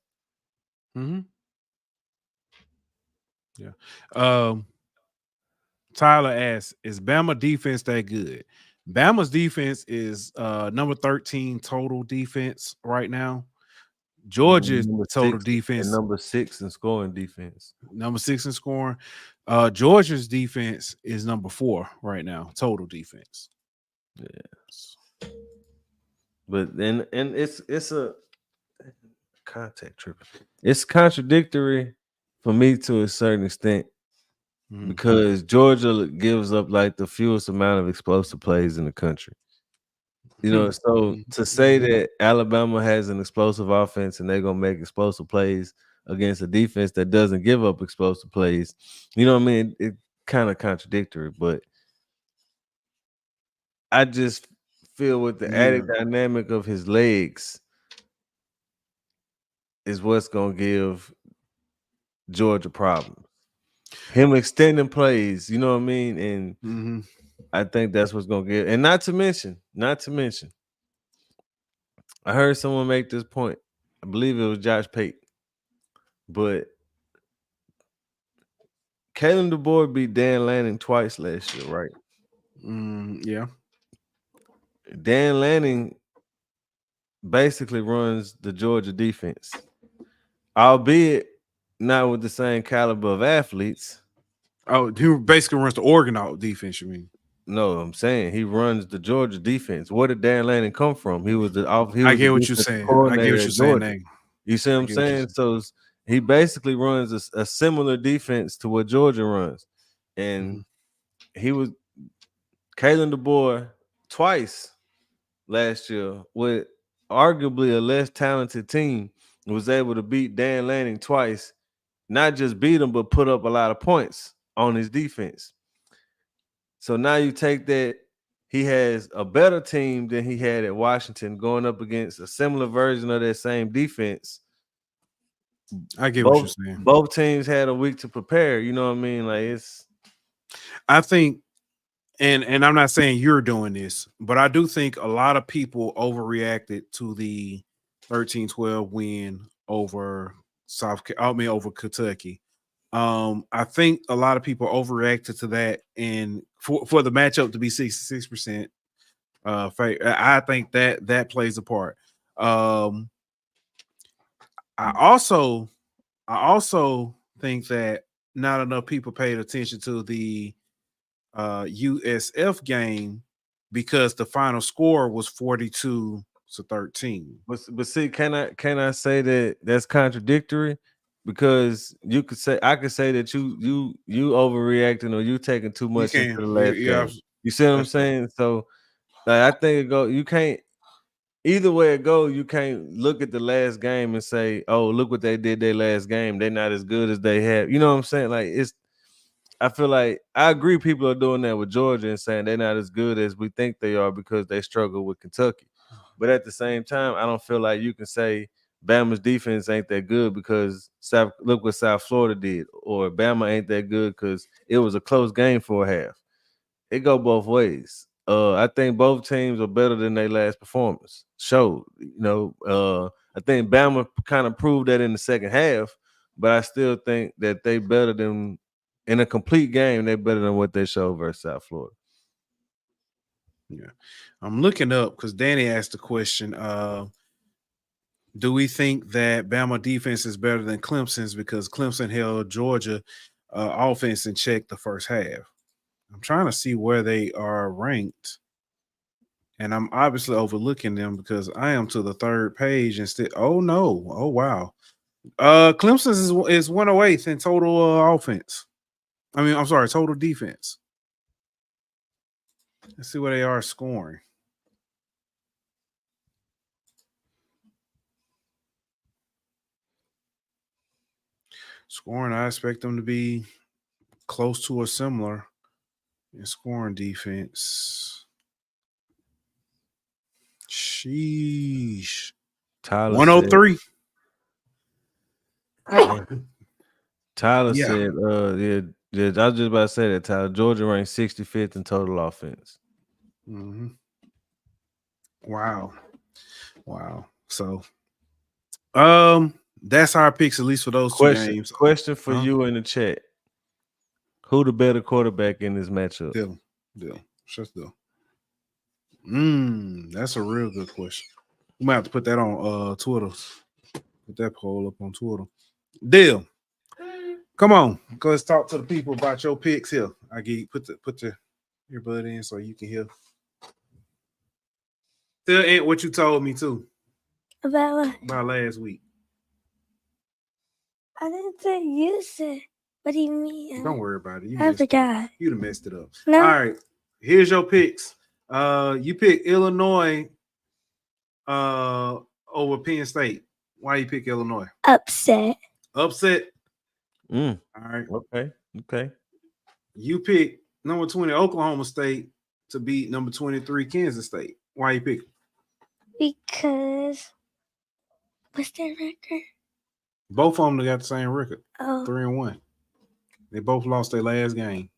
Yeah. Tyler asks, is Bama defense that good? Bama's defense is number 13 total defense right now. Georgia's total defense, and number 6 in scoring defense. Number 6 in scoring. Georgia's defense is number 4 right now, total defense. Yes. But then, and it's a contact trip. It's contradictory for me to a certain extent because Georgia gives up like the fewest amount of explosive plays in the country. You know, so to say that Alabama has an explosive offense and they're gonna make explosive plays against a defense that doesn't give up explosive plays, you know what I mean? It kind of contradictory, but I just feel with the added dynamic of his legs is what's gonna give Georgia problems. Him extending plays, you know what I mean? And I think that's what's gonna give. And not to mention, I heard someone make this point. I believe it was Josh Pate, but Kalen DeBoer beat Dan Lanning twice last year, right? Yeah. Dan Lanning basically runs the Georgia defense, albeit not with the same caliber of athletes. Oh, he basically runs the Oregon defense, you mean? No, I'm saying he runs the Georgia defense. Where did Dan Lanning come from? He was the I get what you're saying. I get what you're saying. You see what I'm saying? So he basically runs a similar defense to what Georgia runs. And he was Kalen DeBoer twice last year with arguably a less talented team was able to beat Dan Lanning twice, not just beat him, but put up a lot of points on his defense. So now you take that he has a better team than he had at Washington going up against a similar version of that same defense. I get what you're saying. Both teams had a week to prepare. You know what I mean? Like I think, and I'm not saying you're doing this, but I do think a lot of people overreacted to the 13-12 win over over Kentucky. I think a lot of people overreacted to that, and for the matchup to be 66%, I think that plays a part. I also think that not enough people paid attention to the USF game because the final score was 42-13. But see, can I say that that's contradictory? Because I could say that you overreacting or you taking too much into the last game. You see what I'm saying? So like, I think you can't either way it go, you can't look at the last game and say, oh, look what they did their last game. They're not as good as they have. You know what I'm saying? Like I feel like I agree people are doing that with Georgia and saying they're not as good as we think they are because they struggle with Kentucky. But at the same time, I don't feel like you can say Bama's defense ain't that good because look what South Florida did, or Bama ain't that good because it was a close game for a half. It go both ways. I think both teams are better than their last performance showed. I think Bama kind of proved that in the second half, but I still think that they better than in a complete game. They're better than what they showed versus South Florida. Yeah, I'm looking up because Danny asked the question. Do we think that Bama defense is better than Clemson's because Clemson held Georgia offense in check the first half? I'm trying to see where they are ranked, and I'm obviously overlooking them because I am to the third page instead. Oh no! Oh wow! Clemson's is 108th in total offense. I mean, I'm sorry, total defense. Let's see where they are scoring. Scoring, I expect them to be close to or similar in scoring defense. Sheesh. Tyler 103. Tyler said, I was just about to say that, Tyler. Georgia ranked 65th in total offense. Mm-hmm. Wow. So, that's our picks, at least for those two games. Question for you in the chat. Who the better quarterback in this matchup? Dill. Just Dill. That's a real good question. We might have to put that on Twitter. Put that poll up on Twitter. Dill. Come on. Let's talk to the people about your picks here. I get put the earbud in so you can hear. Tell Aunt what you told me too. About what? About last week. I didn't say you said. What do you mean? Don't worry about it. I forgot. You'd have messed it up. No. All right. Here's your picks. You pick Illinois over Penn State. Why you pick Illinois? Upset. Upset. All right. Okay. You pick number 20 Oklahoma State to beat number 23 Kansas State. Why you pick? Because what's their record? Both of them got the same record. Oh. 3-1. They both lost their last game.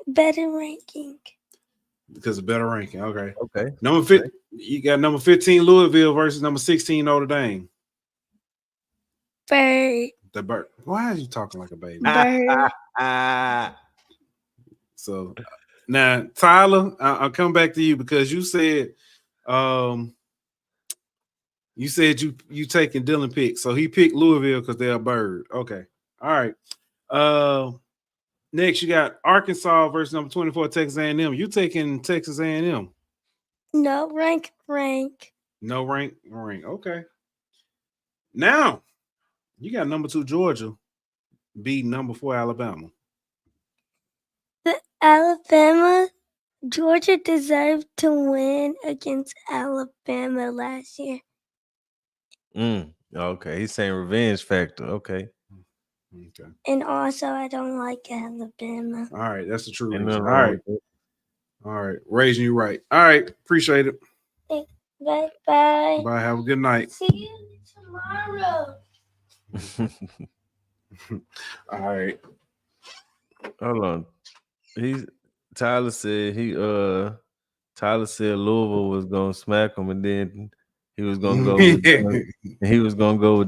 Better ranking. Because of better ranking. Okay. Okay. Number 15. You got number 15 Louisville versus number 16 Notre Dame. Bird. The bird. Why are you talking like a baby? Bird. So now, Tyler, I'll come back to you because you said you taking Dylan pick. So he picked Louisville because they're a bird. Okay. All right. Next, you got Arkansas versus number 24 Texas A&M. You taking Texas A&M? No rank. No rank. Okay. Now, you got number 2 Georgia beat number 4 Alabama. Georgia deserved to win against Alabama last year. Okay. He's saying revenge factor. Okay. And also, I don't like Alabama. All right. That's the true reason. All right. Raising you right. All right. Appreciate it. Bye. Bye. Have a good night. See you tomorrow. All right. Hold on. Tyler said Louisville was gonna smack him, and then he was gonna go with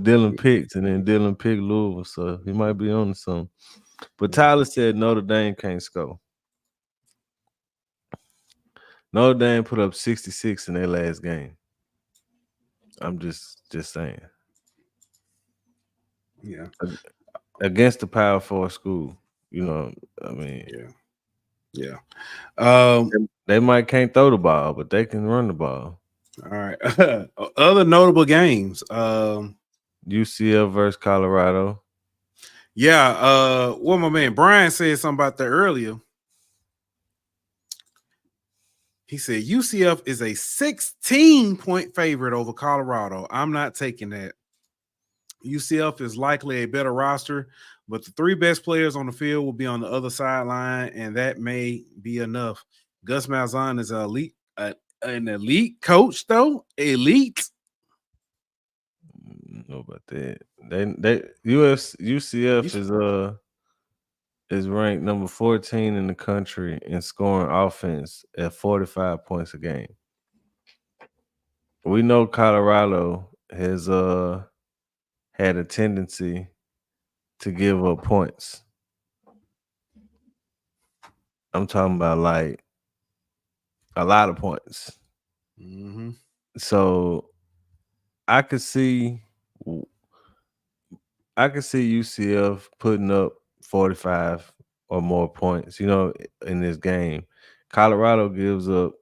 Dylan picks, and then Dylan picked Louisville, so he might be on to something. But Tyler said Notre Dame can't score. Notre Dame put up 66 in their last game. I'm just saying. Yeah. Against the Power 4 school, you know, I mean, yeah. They might can't throw the ball, but they can run the ball. All right. Other notable games. UCF versus Colorado. Yeah. What my man Brian said something about that earlier. He said UCF is a 16-point favorite over Colorado. I'm not taking that. UCF is likely a better roster, but the 3 best players on the field will be on the other sideline, and that may be enough. Gus Malzahn is an elite coach, though. Elite. I don't know about that. UCF is ranked number 14 in the country in scoring offense at 45 points a game. We know Colorado has had a tendency to give up points. I'm talking about like a lot of points. Mm-hmm. So I could see UCF putting up 45 or more points, in this game. Colorado gives up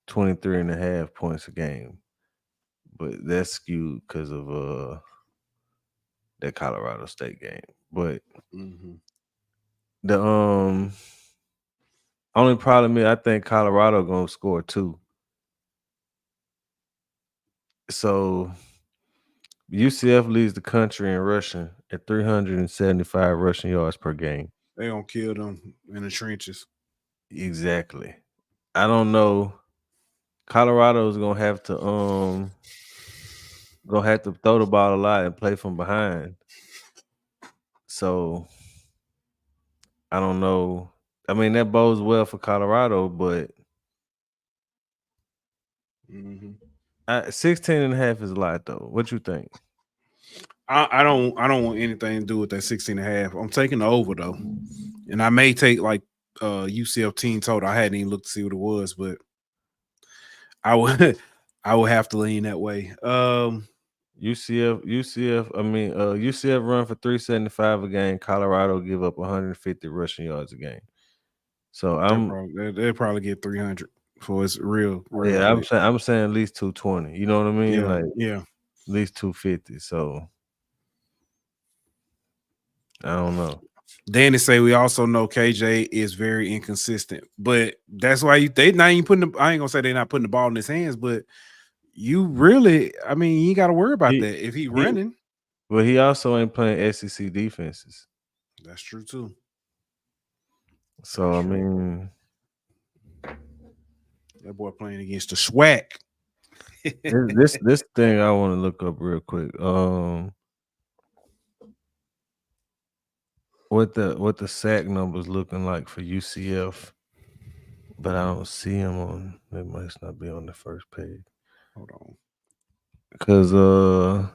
23.5 points a game, but that's skewed because of that Colorado State game. But the only problem is I think Colorado gonna score 2. So UCF leads the country in rushing at 375 rushing yards per game. They gonna kill them in the trenches. Exactly. I don't know. Colorado's gonna have to throw the ball a lot and play from behind. So I don't know. I mean, that bodes well for Colorado, but 16.5 is a lot, though. What you think? I don't want anything to do with that 16.5. I'm taking the over though, and I may take like UCF team total. I hadn't even looked to see what it was, but I would have to lean that way. UCF run for 375 a game. Colorado give up 150 rushing yards a game. So they'll probably get 300 for its real. Yeah, I'm saying at least 220. You know what I mean? Yeah. At least 250. So I don't know. Then they say we also know KJ is very inconsistent, but that's why they not even putting. I ain't gonna say they're not putting the ball in his hands, but you really, I mean, you got to worry about that if he running. But he also ain't playing SEC defenses. That's true too. So I mean, that boy playing against the SWAC. this thing I want to look up real quick. What the sack numbers looking like for UCF, but I don't see them on. They must not be on the first page. Hold on, because oh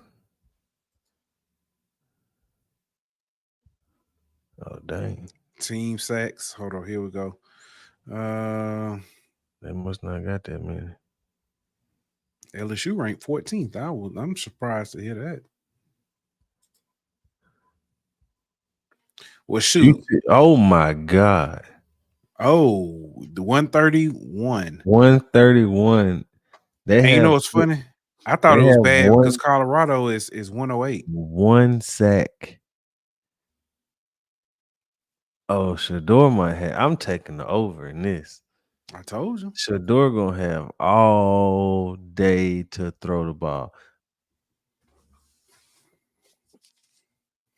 dang, team sacks. Hold on, here we go. They must not got that many. LSU ranked 14th. I'm surprised to hear that. Well, shoot. Oh my God. Oh, the 131. 131. You know what's funny? I thought it was bad because Colorado is 108. One sack. Oh, Shador might have. I'm taking the over in this. I told you. Shador gonna have all day to throw the ball.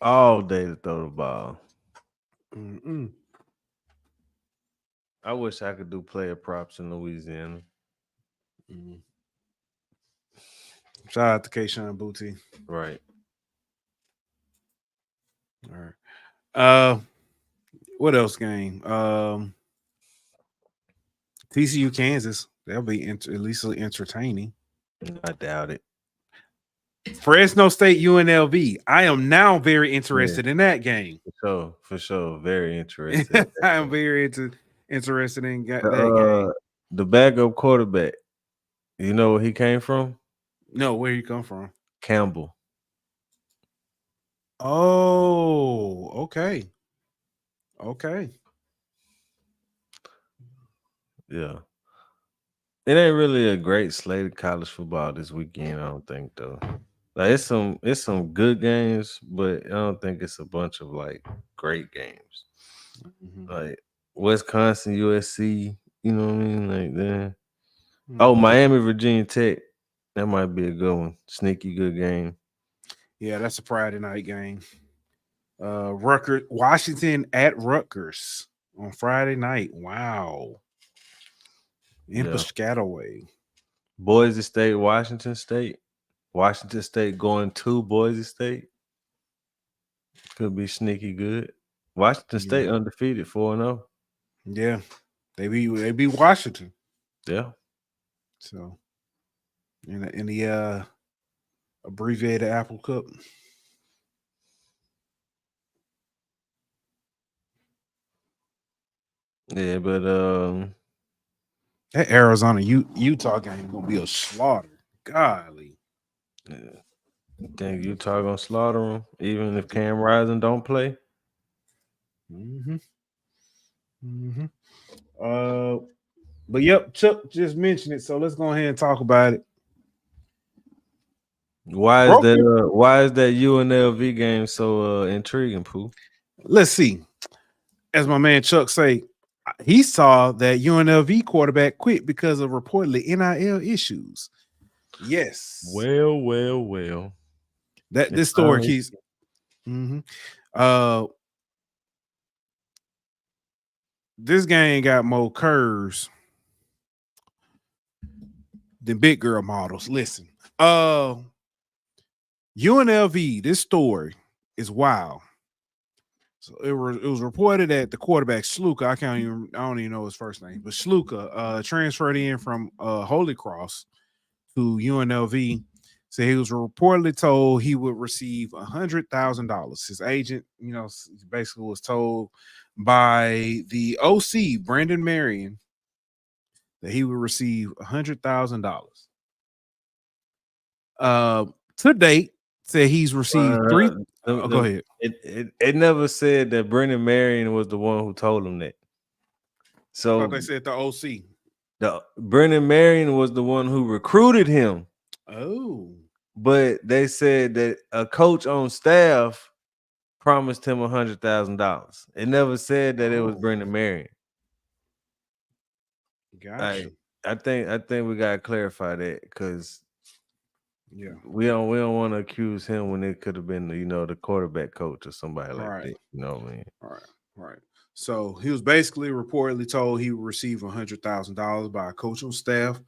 All day to throw the ball. I wish I could do player props in Louisiana. Shout out to Kayshawn Booty. Right. All right. What else game? TCU Kansas. That'll be at least entertaining. I doubt it. Fresno State UNLV. I am now very interested in that game. For sure. Very interested. I am very interested in that game. The backup quarterback. You know where he came from? No, where he come from? Campbell. Oh, okay. Okay. Yeah. It ain't really a great slate of college football this weekend, I don't think, though. Like it's some good games, but I don't think it's a bunch of like great games. Like Wisconsin, USC, you know what I mean? Like that. Oh, Miami, Virginia Tech. That might be a good one. Sneaky good game. Yeah, that's a Friday night game. Washington at Rutgers on Friday night. Wow. In Piscataway. Boise State, Washington State. Washington State going to Boise State. Could be sneaky good. Washington State undefeated 4-0. Yeah. They beat Washington. Yeah. So in the abbreviated Apple Cup. Yeah, but that Arizona Utah game gonna be a slaughter. Golly. Yeah. You think Utah gonna slaughter them, even if Cam Rising don't play? But yep, Chuck just mentioned it, so let's go ahead and talk about it. Why is that UNLV game so intriguing, Pooh? Let's see. As my man Chuck say, he saw that UNLV quarterback quit because of reportedly NIL issues. Yes. Well. This story keeps. This game got more curves than big girl models. Listen, UNLV. This story is wild. So it was reported that the quarterback Sluka, I don't even know his first name, but Sluka transferred in from Holy Cross to UNLV. So he was reportedly told he would receive $100,000. His agent, basically was told by the OC Brandon Marion that he would receive $100,000. To date, said he's received three. Go ahead. It never said that Brendan Marion was the one who told him that. So I thought they said the OC. Brendan Marion was the one who recruited him. Oh. But they said that a coach on staff promised him $100,000. It never said that it was Brendan Marion. Gotcha. I think we gotta clarify that because we don't want to accuse him when it could have been the quarterback coach or somebody like that. You know what I mean? Right. So he was basically reportedly told he would receive $100,000 by a coaching staff.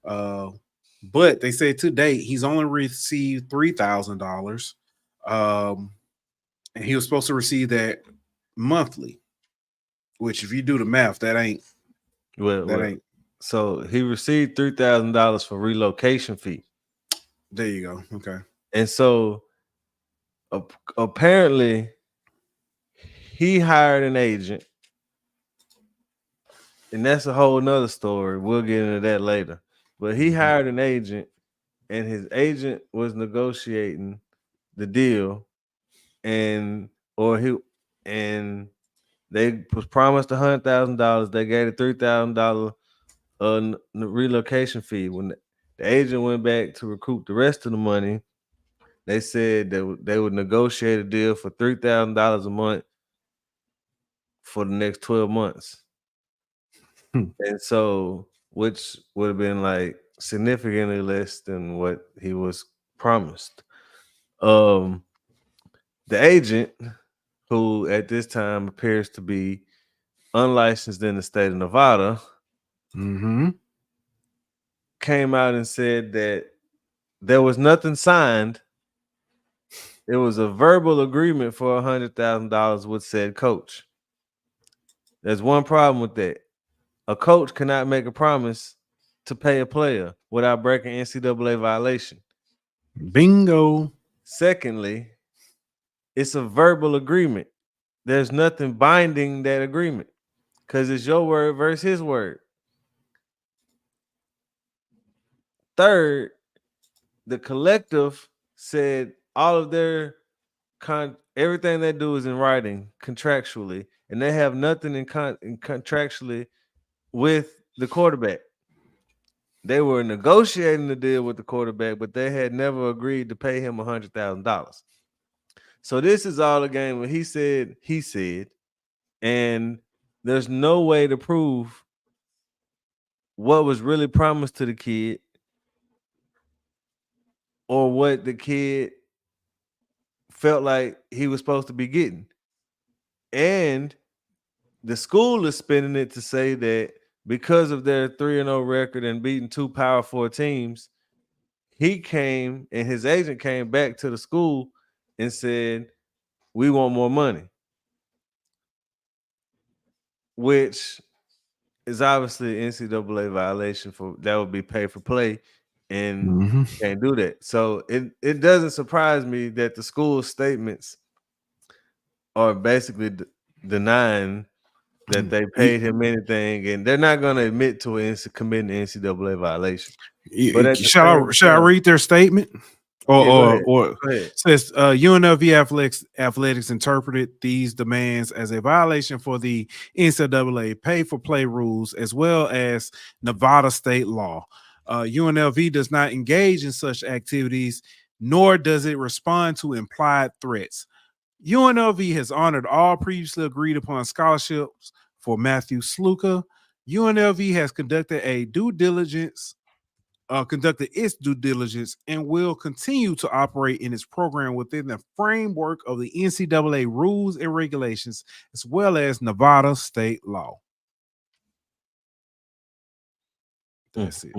But they said to date he's only received $3,000. And he was supposed to receive that monthly, which if you do the math, that ain't. So he received $3,000 for relocation fee. There you go. Okay. And so apparently he hired an agent, and that's a whole nother story. We'll get into that later. But he hired an agent, and his agent was negotiating the deal, and they was promised $100,000. They gave a $3,000 relocation fee. When the agent went back to recoup the rest of the money, they said that they would negotiate a deal for $3,000 a month for the next 12 months. And so, which would have been like significantly less than what he was promised. The agent, who at this time appears to be unlicensed in the state of Nevada, came out and said that there was nothing signed. It was a verbal agreement for $100,000 with said coach. There's one problem with that. A coach cannot make a promise to pay a player without breaking NCAA violation. Bingo. Secondly, it's a verbal agreement. There's nothing binding that agreement because it's your word versus his word. Third, the collective said all of their everything they do is in writing contractually, and they have nothing in contractually with the quarterback. They were negotiating the deal with the quarterback, but they had never agreed to pay him $100,000. So this is all a game when he said, and there's no way to prove what was really promised to the kid or what the kid felt like he was supposed to be getting. And the school is spinning it to say that because of their 3-0 record and beating 2 Power 4 teams, he came and his agent came back to the school and said, we want more money, which is obviously an NCAA violation for that would be pay for play, and can't do that. So it doesn't surprise me that the school statements are basically denying that they paid him anything, and they're not going to admit to committing an NCAA violation. But shall I read their statement? Or says UNLV athletics interpreted these demands as a violation for the NCAA pay for play rules as well as Nevada state law. UNLV does not engage in such activities, nor does it respond to implied threats. UNLV has honored all previously agreed upon scholarships for Matthew Sluka. UNLV has conducted its due diligence and will continue to operate in its program within the framework of the NCAA rules and regulations, as well as Nevada state law. That's it.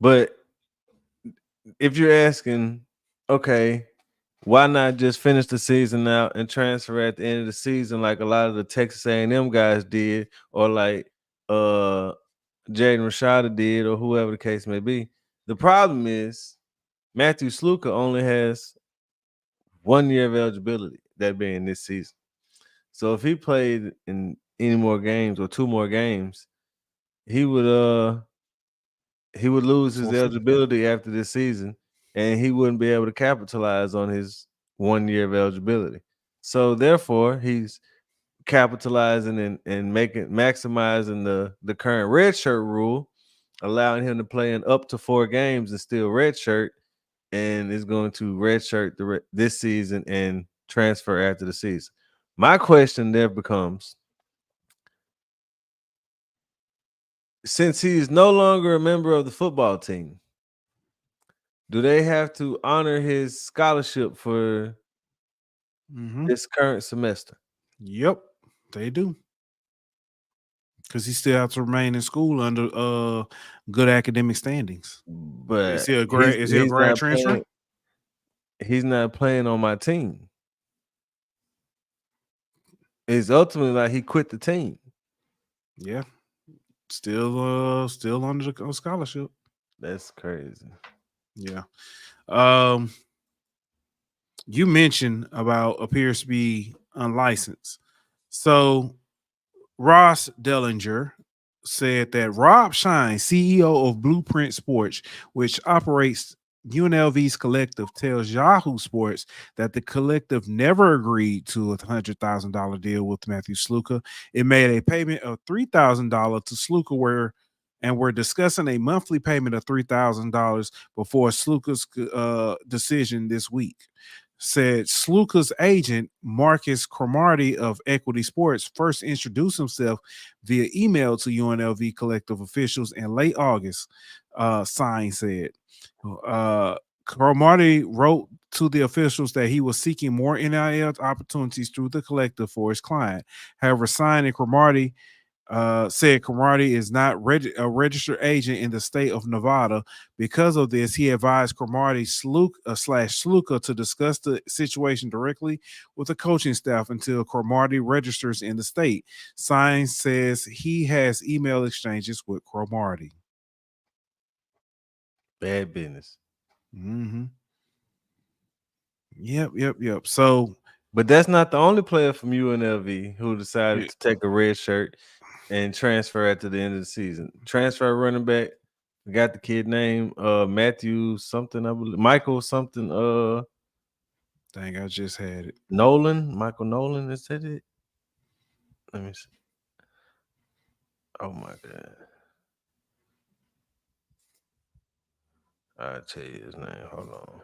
But if you're asking, okay, why not just finish the season out and transfer at the end of the season like a lot of the Texas A&M guys did, or like Jayden Rashada did, or whoever the case may be? The problem is Matthew Sluka only has 1 year of eligibility, that being this season. So if he played in any more games or 2 more games, he would lose his eligibility after this season, and he wouldn't be able to capitalize on his 1 year of eligibility. So therefore, he's capitalizing and maximizing the current redshirt rule, allowing him to play in up to 4 games and still redshirt, and is going to redshirt this season and transfer after the season. My question there becomes, since he's no longer a member of the football team, do they have to honor his scholarship for this current semester? Yep, they do. Because he still has to remain in school under good academic standings. But is he a grad transfer? He's not playing on my team. It's ultimately like he quit the team. Yeah. Still under the scholarship. That's crazy. Yeah. You mentioned about appears to be unlicensed. So Ross Dellinger said that Rob Shine, CEO of Blueprint Sports, which operates UNLV's collective, tells Yahoo Sports that the collective never agreed to a $100,000 deal with Matthew Sluka. It made a payment of $3,000 to Sluka, and we're discussing a monthly payment of $3,000 before Sluka's decision this week. Said Sluka's agent, Marcus Cromartie of Equity Sports, first introduced himself via email to UNLV collective officials in late August. Sign said. Cromartie wrote to the officials that he was seeking more NIL opportunities through the collective for his client. However, Sign and Cromartie said Cromartie is not a registered agent in the state of Nevada. Because of this, he advised Cromartie Sluka to discuss the situation directly with the coaching staff until Cromartie registers in the state. Sign says he has email exchanges with Cromartie. Bad business. Yep. So, but that's not the only player from UNLV who decided to take a red shirt and transfer at the end of the season. Transfer running back. We got the kid name Matthew something, I believe. Michael something. Dang, I just had it. Michael Nolan, is that it? Let me see. Oh my God. I'll tell you his name. Hold on.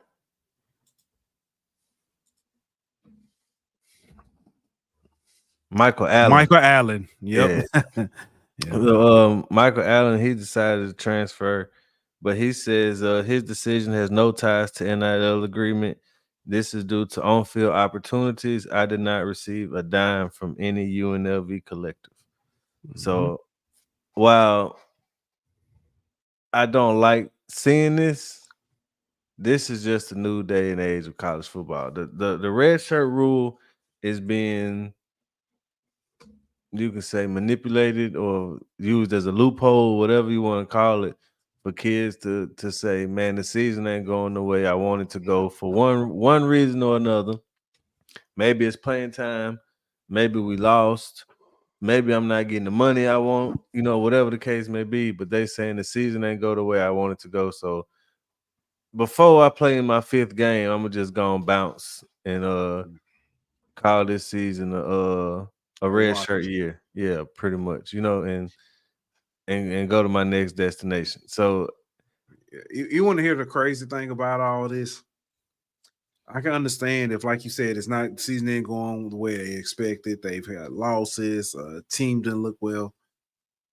Michael Allen. Yep. Yeah. Michael Allen, he decided to transfer, but he says his decision has no ties to NIL agreement. This is due to on-field opportunities. I did not receive a dime from any UNLV collective. So while I don't like seeing this is just a new day and age of college football. The red shirt rule is being, you can say, manipulated or used as a loophole, whatever you want to call it, for kids to say, man, the season ain't going the way I want it to go for one reason or another. Maybe it's playing time. Maybe we lost. Maybe I'm not getting the money I want, whatever the case may be, but they saying the season ain't go the way I want it to go. So before I play in my 5th game, I'm just gonna bounce and call this season a red shirt year. Yeah, pretty much, and go to my next destination. So you want to hear the crazy thing about all this? I can understand if, like you said, it's not season ain't going the way they expected. They've had losses. Team didn't look well.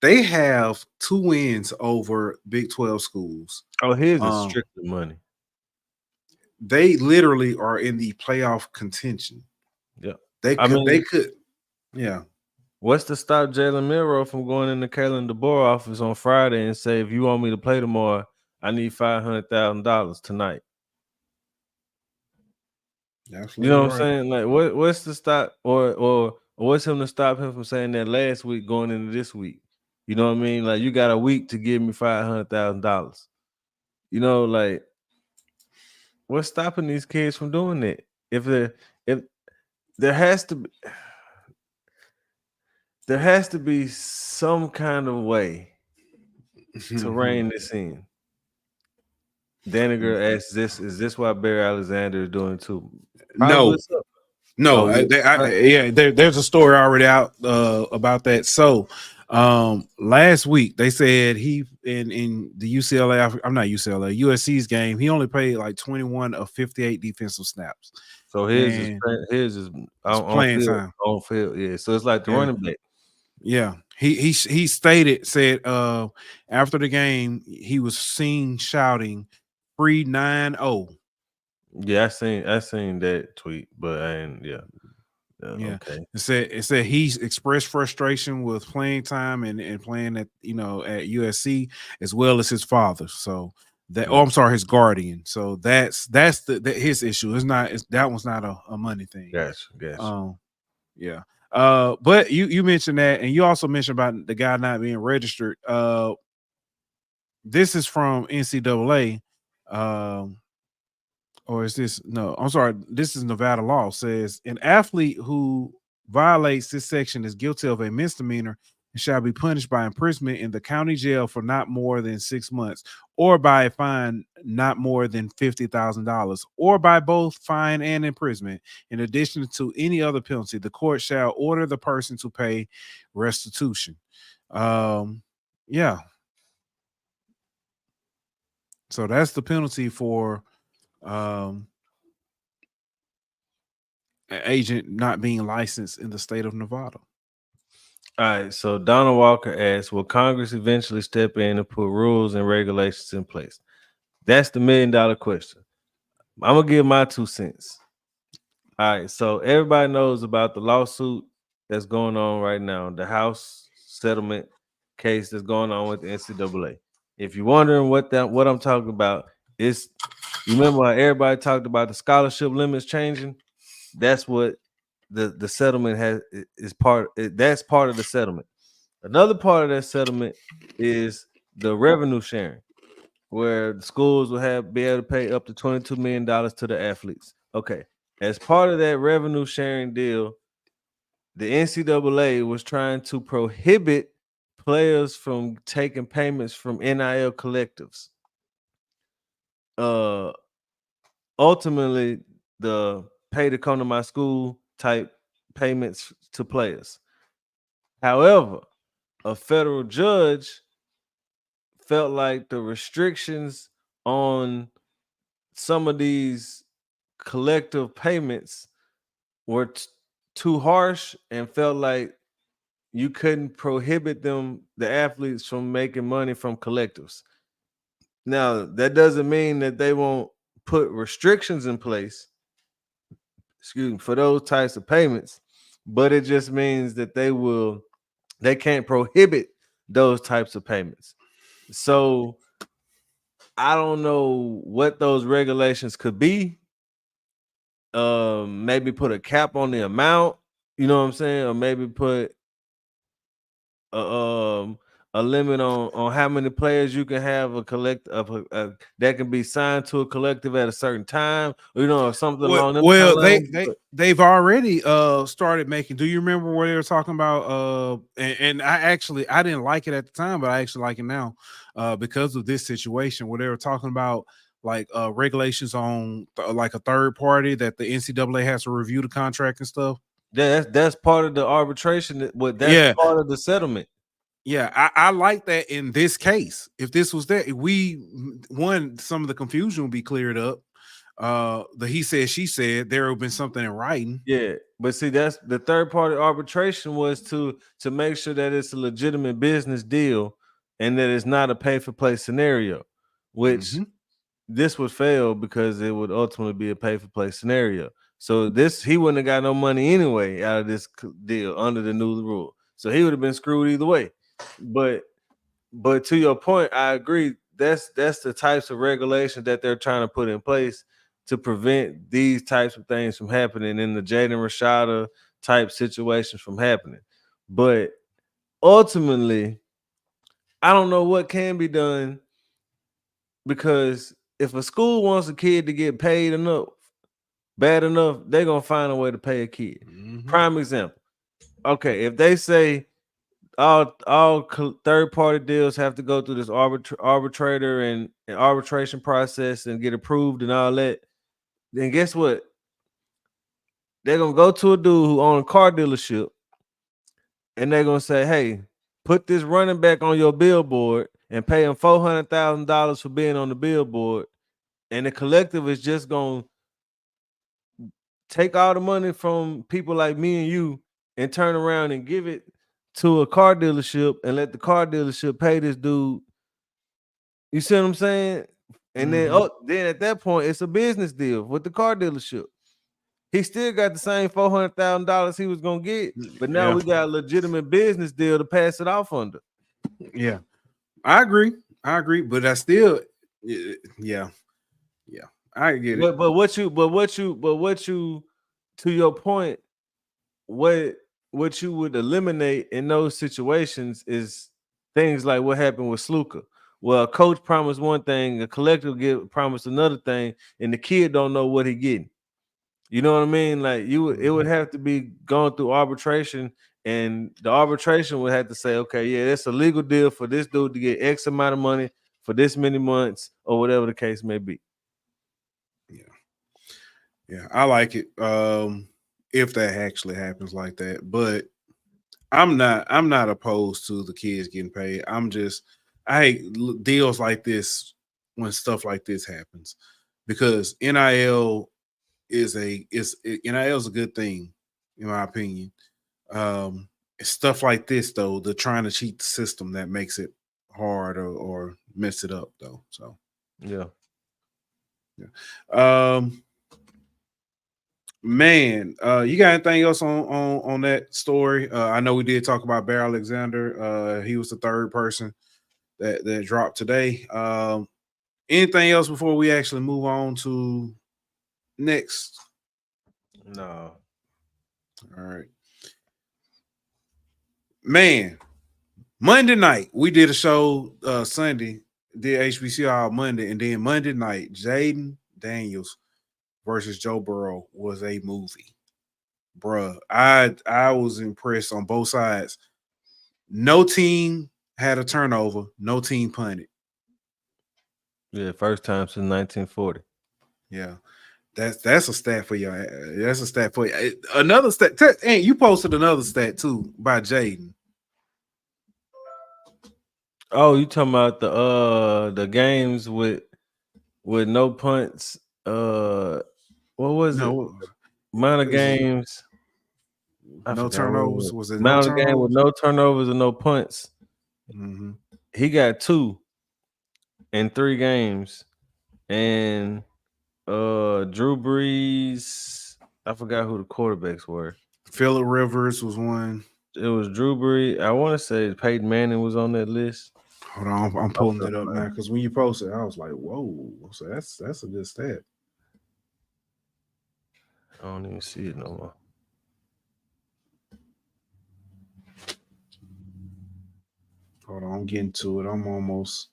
They have 2 wins over Big 12 schools. Oh, here's the strictly money. They literally are in the playoff contention. Yeah, they could. Yeah. What's to stop Jalen Milroe from going in the Kalen DeBoer office on Friday and say, if you want me to play tomorrow, I need $500,000 tonight? Absolutely, you know what I'm saying? Like, what's to stop, or what's him to stop him from saying that last week going into this week? You know what I mean? Like, you got a week to give me $500,000. Like, what's stopping these kids from doing that? If there has to be some kind of way to rein this in. Daniger asks, is this why Barry Alexander is doing too? No. There's a story already out about that. So Last week they said he in the UCLA, I'm not UCLA, USC's game, he only played like 21 of 58 defensive snaps. So his is on playing field, time. on field. Yeah. So it's like the running back. Yeah. He said after the game he was seen shouting 390. Yeah, I seen that tweet, but yeah. Yeah. Okay. It said he's expressed frustration with playing time and playing at at USC as well as his father. So that I'm sorry, his guardian. So that's his issue. That one's not a money thing. Gotcha. Yeah. But you mentioned that, and you also mentioned about the guy not being registered. This is from NCAA. Or is this no? I'm sorry. This is Nevada law. Says an athlete who violates this section is guilty of a misdemeanor and shall be punished by imprisonment in the county jail for not more than 6 months, or by a fine not more than $50,000, or by both fine and imprisonment. In addition to any other penalty, the court shall order the person to pay restitution. Yeah. So that's the penalty for an agent not being licensed in the state of Nevada. All right, so Donald Walker asks, will Congress eventually step in and put rules and regulations in place? That's the $1 million question. I'm gonna give my 2 cents. All right, so everybody knows about the lawsuit that's going on right now, the House settlement case that's going on with the NCAA. If you're wondering what I'm talking about, you remember how everybody talked about the scholarship limits changing? That's what the settlement that's part of the settlement. Another part of that settlement is the revenue sharing, where the schools will be able to pay up to $22 million to the athletes. Okay, as part of that revenue sharing deal, the NCAA was trying to prohibit players from taking payments from NIL collectives. Ultimately, the pay to come to my school type payments to players. However, a federal judge felt like the restrictions on some of these collective payments were too harsh, and felt like you couldn't prohibit the athletes, from making money from collectives. Now, that doesn't mean that they won't put restrictions in place, for those types of payments, but it just means that they can't prohibit those types of payments. So I don't know what those regulations could be. Maybe put a cap on the amount, you know what I'm saying, or maybe put a limit on how many players you can have that can be signed to a collective at a certain time, or something along them. Well, they've already started making. Do you remember where they were talking about? And I didn't like it at the time, but I actually like it now because of this situation where they were talking about like regulations on like a third party that the NCAA has to review the contract and stuff. Yeah, that's part of the arbitration. That's part of the settlement. Yeah, I like that in this case. If this was that, some of the confusion would be cleared up. The he said, she said, there would have been something in writing. Yeah, but see, that's the third party arbitration was to make sure that it's a legitimate business deal and that it's not a pay for play scenario, which this would fail because it would ultimately be a pay for play scenario. So he wouldn't have got no money anyway out of this deal under the new rule. So he would have been screwed either way. But to your point, I agree. That's the types of regulations that they're trying to put in place to prevent these types of things from happening in the Jayden Rashada type situations from happening. But ultimately, I don't know what can be done, because if a school wants a kid to get paid bad enough, they're gonna find a way to pay a kid. Prime example. Okay, if they say all third party deals have to go through this arbitrator and arbitration process and get approved and all that, then guess what? They're gonna go to a dude who owns a car dealership and they're gonna say, hey, put this running back on your billboard and pay him $400,000 for being on the billboard, and the collective is just gonna take all the money from people like me and you and turn around and give it to a car dealership and let the car dealership pay this dude. You see what I'm saying? And then at that point, it's a business deal with the car dealership. He still got the same $400,000 he was gonna get, but now we got a legitimate business deal to pass it off under. Yeah, I agree, but I still, I get it. But what you, to your point, what you would eliminate in those situations is things like what happened with Sluka. Well, a coach promised one thing, a collective promised another thing, and the kid don't know what he getting. You know what I mean? Like it would have to be going through arbitration, and the arbitration would have to say, okay, yeah, it's a legal deal for this dude to get X amount of money for this many months or whatever the case may be. Yeah, I like it. If that actually happens like that, but I'm not opposed to the kids getting paid. I hate deals like this when stuff like this happens, because NIL is a good thing, in my opinion. Stuff like this though, they're trying to cheat the system that makes it hard or mess it up though. So yeah. Man, you got anything else on that story? I know we did talk about Bear Alexander. He was the third person that dropped today. Anything else before we actually move on to next? No. All right. Man, Monday night, we did a show Sunday, did HBCU Monday, and then Monday night, Jayden Daniels versus Joe Burrow was a movie. Bruh, I was impressed on both sides. No team had a turnover, no team punted. Yeah, first time since 1940. Yeah. That's a stat for you. That's a stat for you. Another stat, and you posted another stat too by Jayden. Oh, you talking about the games with no punts? What was it? Amount of games. No turnovers. Was it amount of game with no turnovers and no punts? Mm-hmm. He got 2 in 3 games, and Drew Brees. I forgot who the quarterbacks were. Phillip Rivers was one. It was Drew Brees. I want to say Peyton Manning was on that list. Hold on, I'm pulling it up now because when you posted, I was like, "Whoa!" So that's a good stat. I don't even see it no more. Hold on, I'm getting to it. I'm almost.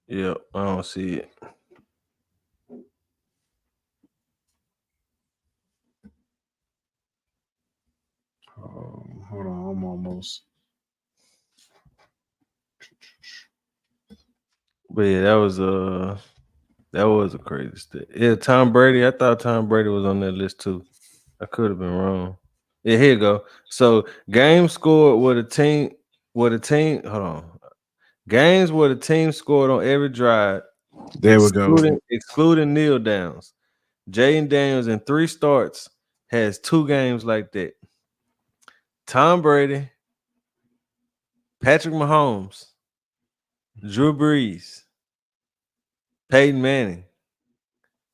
Yep, I don't see it. Hold on, I'm almost. But yeah, that was a crazy stat. Yeah, Tom Brady. I thought Tom Brady was on that list too. I could have been wrong. Yeah, here you go. So game scored with a team. Hold on. Games where the team scored on every drive. There we go. Excluding kneel downs. Jayden Daniels in 3 starts has 2 games like that. Tom Brady, Patrick Mahomes, Drew Brees, Peyton Manning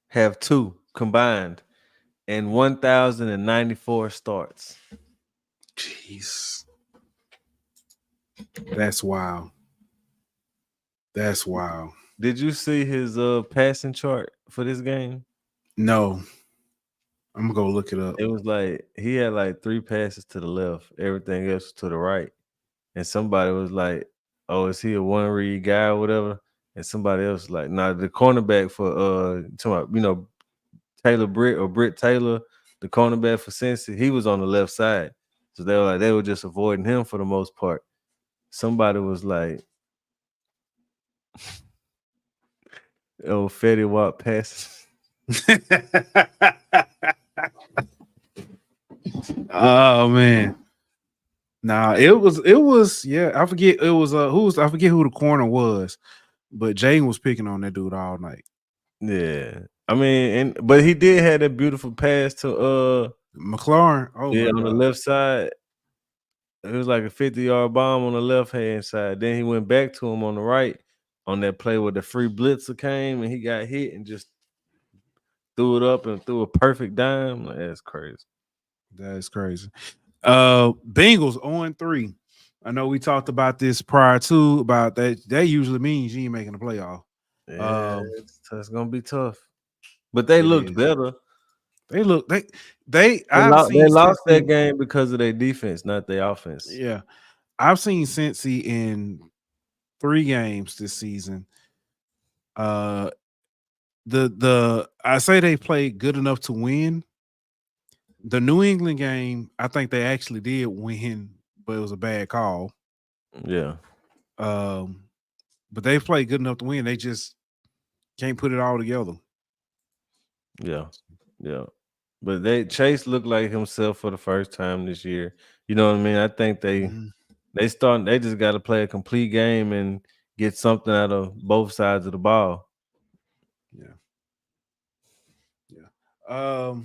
have 2 combined in 1,094 starts. Jeez. That's wild. That's wild. Did you see his passing chart for this game? No. I'm gonna go look it up. It was like he had like 3 passes to the left, everything else to the right. And somebody was like, "Oh, is he a one read guy or whatever?" And somebody else was like, "Nah, the cornerback for Taylor Britt or Britt Taylor, the cornerback for Cincy, he was on the left side." So they were just avoiding him for the most part. Somebody was like, "Oh, Fetty Wap passes." Oh man. Nah, it was yeah, I forget it was I forget who the corner was, but Jayden was picking on that dude all night. Yeah. I mean, but he did have that beautiful pass to McLaurin. Oh yeah, my on the God. left side. It was like a 50-yard bomb on the left hand side. Then he went back to him on the right on that play where the free blitzer came and he got hit and just threw it up and threw a perfect dime. Like, that's crazy. That is crazy. Bengals 0-3. I know we talked about this prior to about that. That usually means you ain't making the playoff. Yeah, it's gonna be tough. But they looked better. They lost that game because of their defense, not their offense. Yeah. I've seen Cincy in 3 games this season. I say they played good enough to win. The New England game, I think they actually did win, but it was a bad call. Yeah. But they played good enough to win. They just can't put it all together. Yeah. Yeah. But Chase looked like himself for the first time this year. You know what I mean? I think they just got to play a complete game and get something out of both sides of the ball. Yeah. Yeah.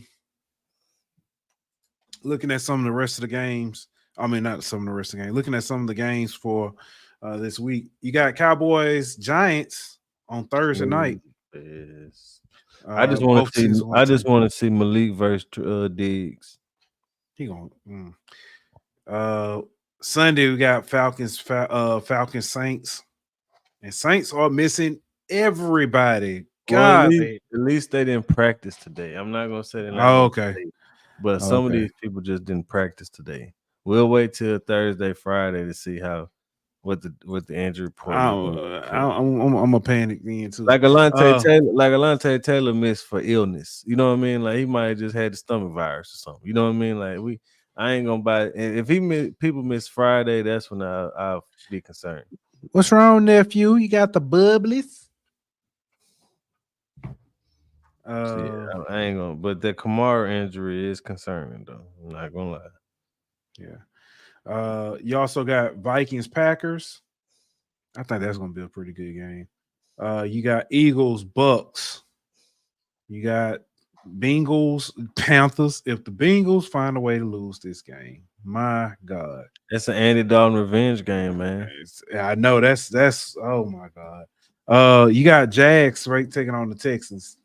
Looking at some of the rest of the games. I mean, not some of the rest of the games. Looking at some of the games for this week. You got Cowboys Giants on Thursday night. Yes. I just want to see Malik versus Diggs. He going. Sunday we got Falcons Saints, and Saints are missing everybody. God, well, at least they didn't practice today. I'm not gonna say they're not. Oh, okay. Play, but some of these people just didn't practice today. We'll wait till Thursday, Friday to see what the injury report. I'm a panic then too. Like Alontae Taylor missed for illness. You know what I mean? Like he might have just had the stomach virus or something. You know what I mean? Like I ain't gonna buy it. And if people miss Friday, that's when I'll be concerned. What's wrong, nephew? You got the bubblies? I ain't gonna. But the Kamara injury is concerning, though. I'm not gonna lie. Yeah. You also got Vikings Packers. I think that's gonna be a pretty good game. You got Eagles Bucks. You got Bengals Panthers. If the Bengals find a way to lose this game, my God, it's an Andy Dalton revenge game, man. I know that's oh my God. You got Jags right taking on the Texans.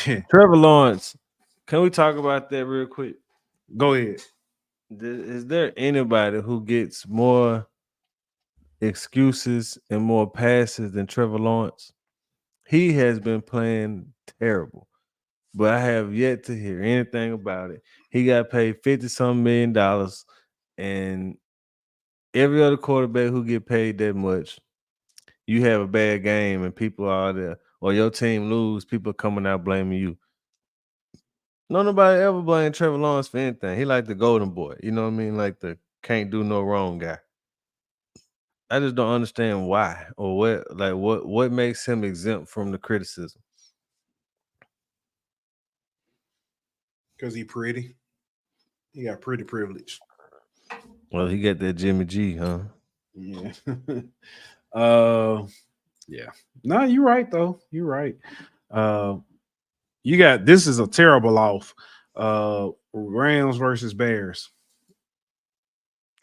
Yeah. Trevor Lawrence. Can we talk about that real quick? Go ahead. Is there anybody who gets more excuses and more passes than Trevor Lawrence? He has been playing terrible, but I have yet to hear anything about it. He got paid $50-some million, and every other quarterback who get paid that much, you have a bad game and people are there, or your team lose, people coming out blaming you. Nobody ever blamed Trevor Lawrence for anything. He like the golden boy. You know what I mean? Like the can't do no wrong guy. I just don't understand why or what makes him exempt from the criticism. Because he pretty. He got pretty privilege. Well, he got that Jimmy G, huh? Yeah. Yeah. No, you're right though. You're right. You got this is a terrible off. Rams versus Bears.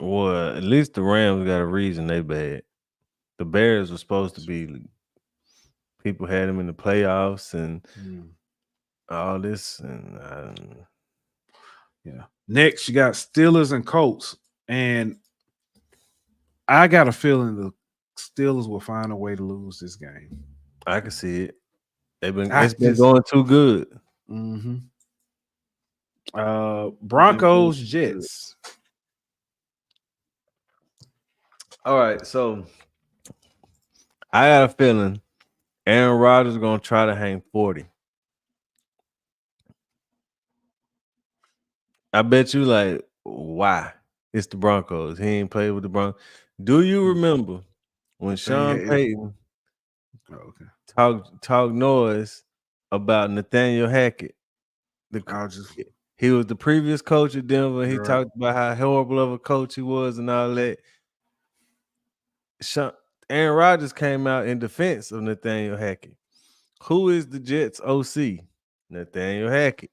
Well, at least the Rams got a reason they bad. The Bears were supposed to be people had them in the playoffs and all this and yeah. Next, you got Steelers and Colts, and I got a feeling the Steelers will find a way to lose this game. I can see it. It's been going too good. Mm-hmm. Broncos, Jets. All right, so I got a feeling Aaron Rodgers is gonna try to hang 40. I bet you like why? It's the Broncos. He ain't played with the Broncos. Do you remember when Sean Payton talked noise about Nathaniel Hackett. He was the previous coach at Denver. He talked about how horrible of a coach he was and all that. Aaron Rodgers came out in defense of Nathaniel Hackett. Who is the Jets OC? Nathaniel Hackett.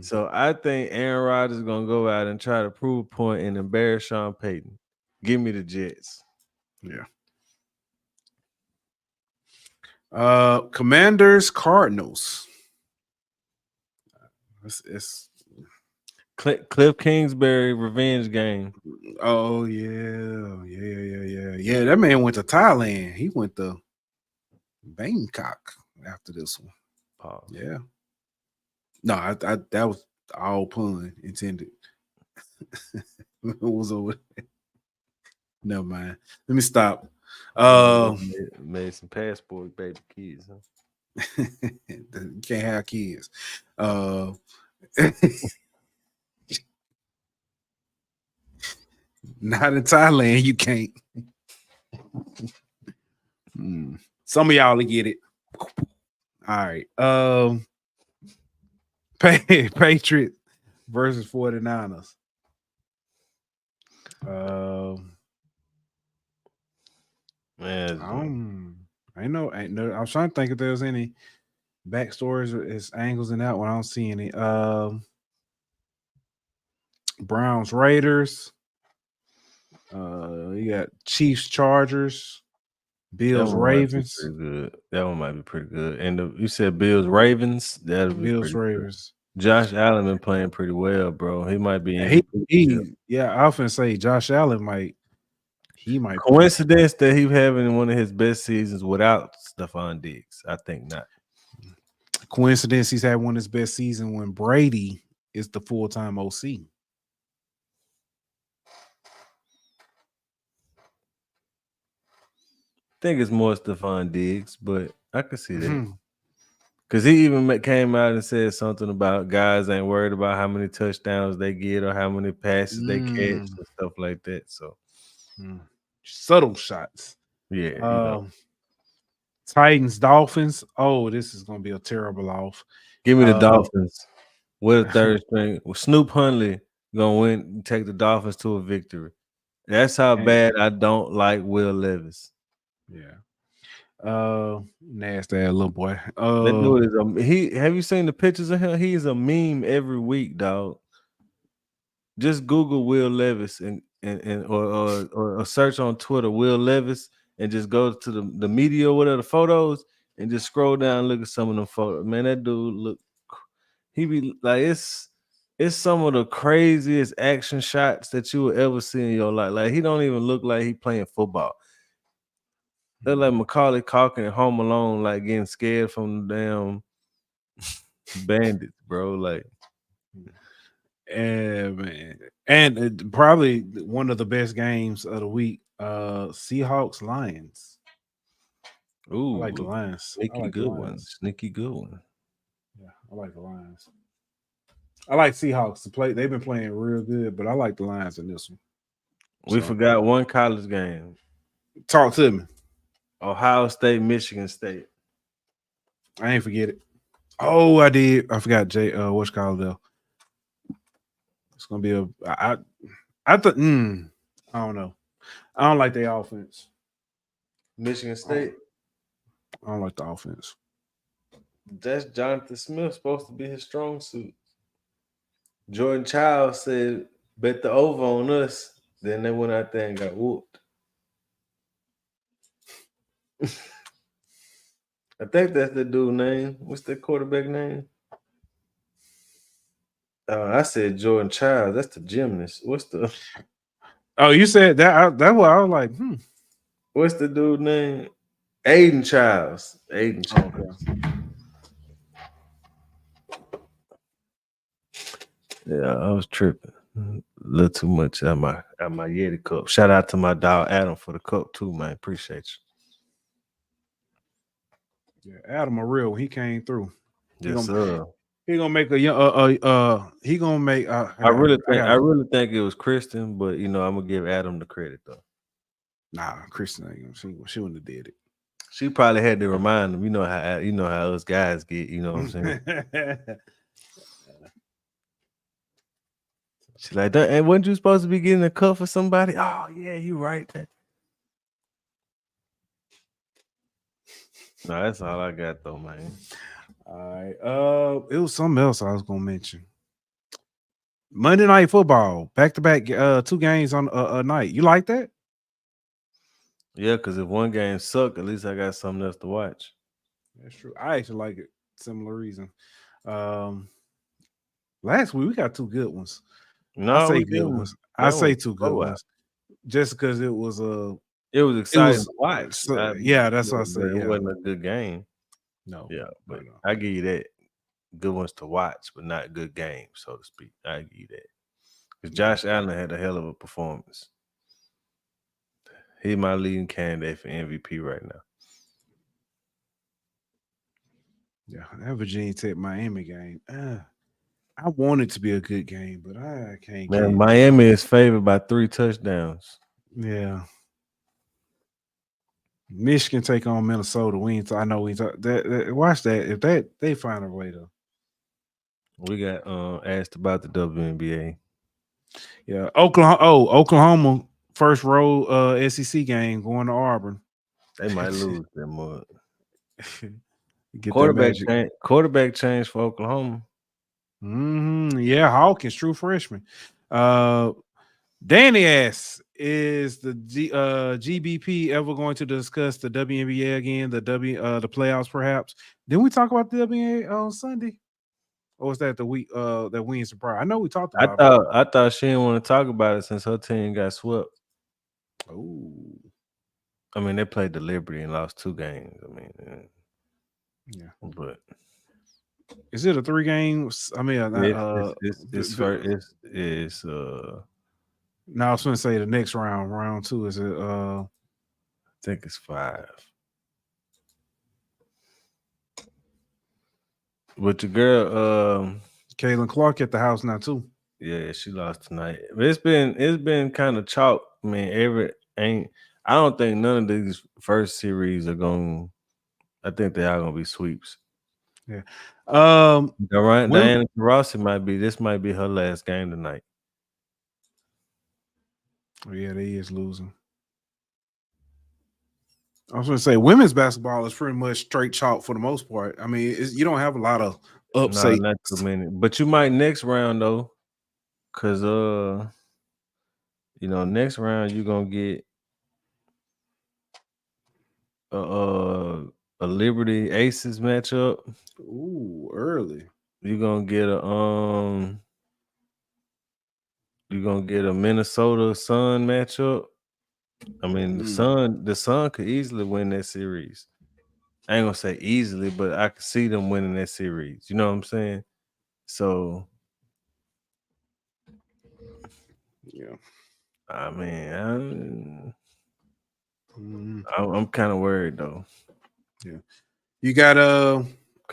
So I think Aaron Rodgers is going to go out and try to prove a point and embarrass Sean Payton. Give me the Jets. Yeah. Commanders, Cardinals. It's Cliff Kingsbury revenge game. Oh yeah. That man went to Thailand. He went to Bangkok after this one. Pause. Yeah. No, I that was all pun intended. What was over there? Never mind. Let me stop. Made some passport baby kids, huh? You can't have kids. Not in Thailand, you can't. Some of y'all will get it. All right. Patriots versus 49ers. Man, I know. I was trying to think if there was any backstories or angles in that one. I don't see any. Browns, Raiders. You got Chiefs, Chargers, Bills, Ravens. Pretty good. That one might be pretty good. And you said Bills, Ravens. That'll be Bills, Ravens. Good. Josh Allen been playing pretty well, bro. He might be. I often say Josh Allen might. He might. Coincidence that he having one of his best seasons without Stephon Diggs? I think not. Coincidence he's had one of his best seasons when Brady is the full-time OC. I think it's more Stephon Diggs, but I could see that. Because he even came out and said something about guys ain't worried about how many touchdowns they get or how many passes they catch and stuff like that. So subtle shots. Yeah. Titans, Dolphins. Oh, this is gonna be a terrible off. Give me the Dolphins. With a third string. Snoop Hundley gonna win and take the Dolphins to a victory. That's how bad I don't like Will Levis. Yeah. Nasty ass little boy. That dude is have you seen the pictures of him? He's a meme every week, dog. Just Google Will Levis or search on Twitter Will Levis and just go to the media or whatever the photos and just scroll down and look at some of them photos. Man, that dude he be like it's some of the craziest action shots that you will ever see in your life. Like he don't even look like he playing football. They're like Macaulay Culkin at Home Alone, like getting scared from the damn bandits, bro. Like, man, and probably one of the best games of the week. Seahawks, Lions. Ooh, I like the Lions. Sneaky good one. Yeah, I like the Lions. I like Seahawks to play. They've been playing real good, but I like the Lions in this one. We forgot one college game. Talk to me. Ohio State, Michigan State. I ain't forget it. Oh, I did. I forgot what's called though. It's gonna be I thought I don't know. I don't like the offense. Michigan State. I don't like the offense. That's Jonathan Smith supposed to be his strong suit. Jordan Child said, bet the over on us. Then they went out there and got whooped. I think that's the dude's name. What's the quarterback name? I said Jordan Child. That's the gymnast. What's the? Oh, you said that. That's what I was like. What's the dude's name? Aiden Childs. Aiden Childs. Okay. Yeah, I was tripping. A little too much at my Yeti cup. Shout out to my dog Adam for the cup too, man. Appreciate you. Yeah, Adam a real. He came through. Yes, sir. He gonna make a he gonna make. I really think it was Kristen, but I'm gonna give Adam the credit though. Nah, Kristen ain't. She wouldn't have did it. She probably had to remind him. You know how us guys get. You know what I'm saying? She's like, and wasn't you supposed to be getting a cup for somebody? Oh yeah, you right. No, that's all I got though, man. All right. It was something else I was gonna mention. Monday Night Football, back-to-back 2 games on a night. You like that? Yeah, because if one game sucked, at least I got something else to watch. That's true. I actually like it. Similar reason. Last week we got 2 good ones. No, I say we good didn't. ones. I say 2 good ones. Just because it was exciting to watch. Yeah, that's what I say. It wasn't a good game. No. Yeah, but no. I give you that. Good ones to watch, but not good games, so to speak. I give you that. Because Josh Allen had a hell of a performance. He's my leading candidate for MVP right now. Yeah, that Virginia Tech Miami game. I want it to be a good game, but I can't. Man, Miami is favored by 3 touchdowns. Yeah. Michigan take on Minnesota. I know watch that. If they find a way to. We got asked about the WNBA. Yeah, Oklahoma first road SEC game going to Auburn. They might lose that much. Get quarterback change for Oklahoma. Yeah, Hawkins, true freshman. Danny asks, is the GBP ever going to discuss the WNBA again? The playoffs, perhaps? Didn't we talk about the WNBA on Sunday? Or was that the week that Wednesday prior? I know we talked about it. I thought she didn't want to talk about it since her team got swept. Oh, I mean, they played the Liberty and lost 2 games. I mean, yeah, but is it a 3 games? I mean, it's no, I was going to say the next round 2. Is it? I think it's 5. But the girl, Caitlin Clark at the house now too. Yeah, she lost tonight. But it's been kind of chalk. I mean, I don't think none of these first series are going. I think they are going to be sweeps. Yeah. Diana Taurasi this might be her last game tonight. Oh yeah, they is losing. I was going to say women's basketball is pretty much straight chalk for the most part. I mean, you don't have a lot of upsets. No, not too many. But you might next round though, because next round you're gonna get a Liberty Aces matchup. Ooh, early. You're gonna get a Minnesota Sun matchup. I mean, the Sun could easily win that series. I ain't gonna say easily, but I could see them winning that series. You know what I'm saying? So, yeah. I mean, I'm kind of worried though. Yeah. You got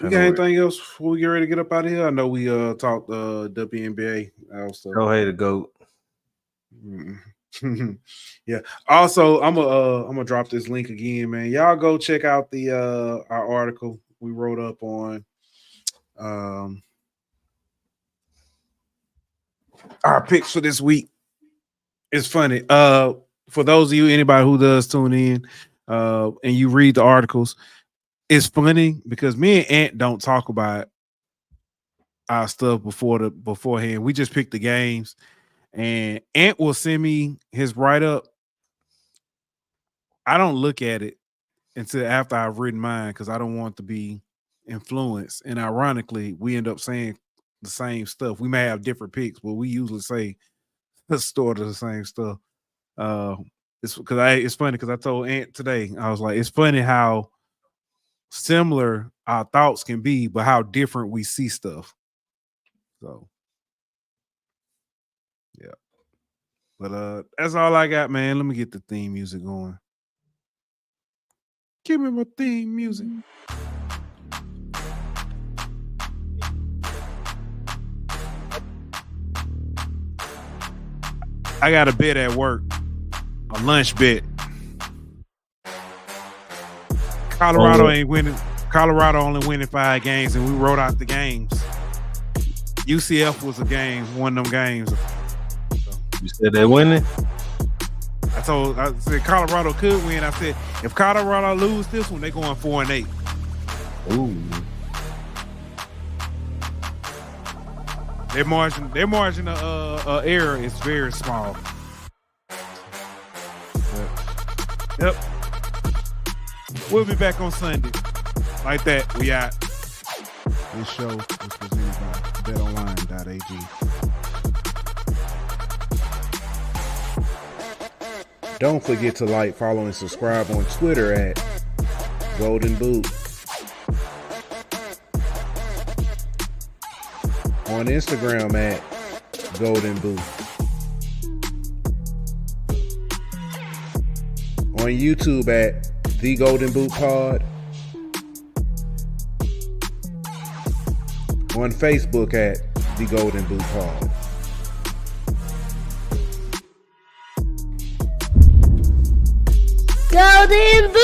anything else before we get ready to get up out of here? I know we talked WNBA also. Go ahead, the GOAT. Yeah. Also, I'm gonna drop this link again, man. Y'all go check out the our article we wrote up on our picks for this week. It's funny. For those of you, anybody who does tune in and you read the articles, it's funny because me and Ant don't talk about our stuff beforehand. We just pick the games. And Ant will send me his write-up. I don't look at it until after I've written mine because I don't want to be influenced. And ironically, we end up saying the same stuff. We may have different picks, but we usually say sort of the same stuff. It's funny because I told Ant today, I was like, it's funny how similar our thoughts can be, but how different we see stuff. So yeah. But that's all I got, man. Let me get the theme music going. Give me my theme music. I got a bet at work, a lunch bet. Colorado ain't winning. Colorado only winning 5 games, and we wrote out the games. UCF was a game, one of them games. You said they winning? I said Colorado could win. I said if Colorado lose this one, they going 4-8. Ooh. Their margin of error is very small. Yep. We'll be back on Sunday. Like that, we out. This show is presented by betonline.ag. Don't forget to like, follow, and subscribe on Twitter at Golden Boot. On Instagram at Golden Boot. On YouTube at The Golden Boot Pod. On Facebook at The Golden Boot Pod. Golden Boot!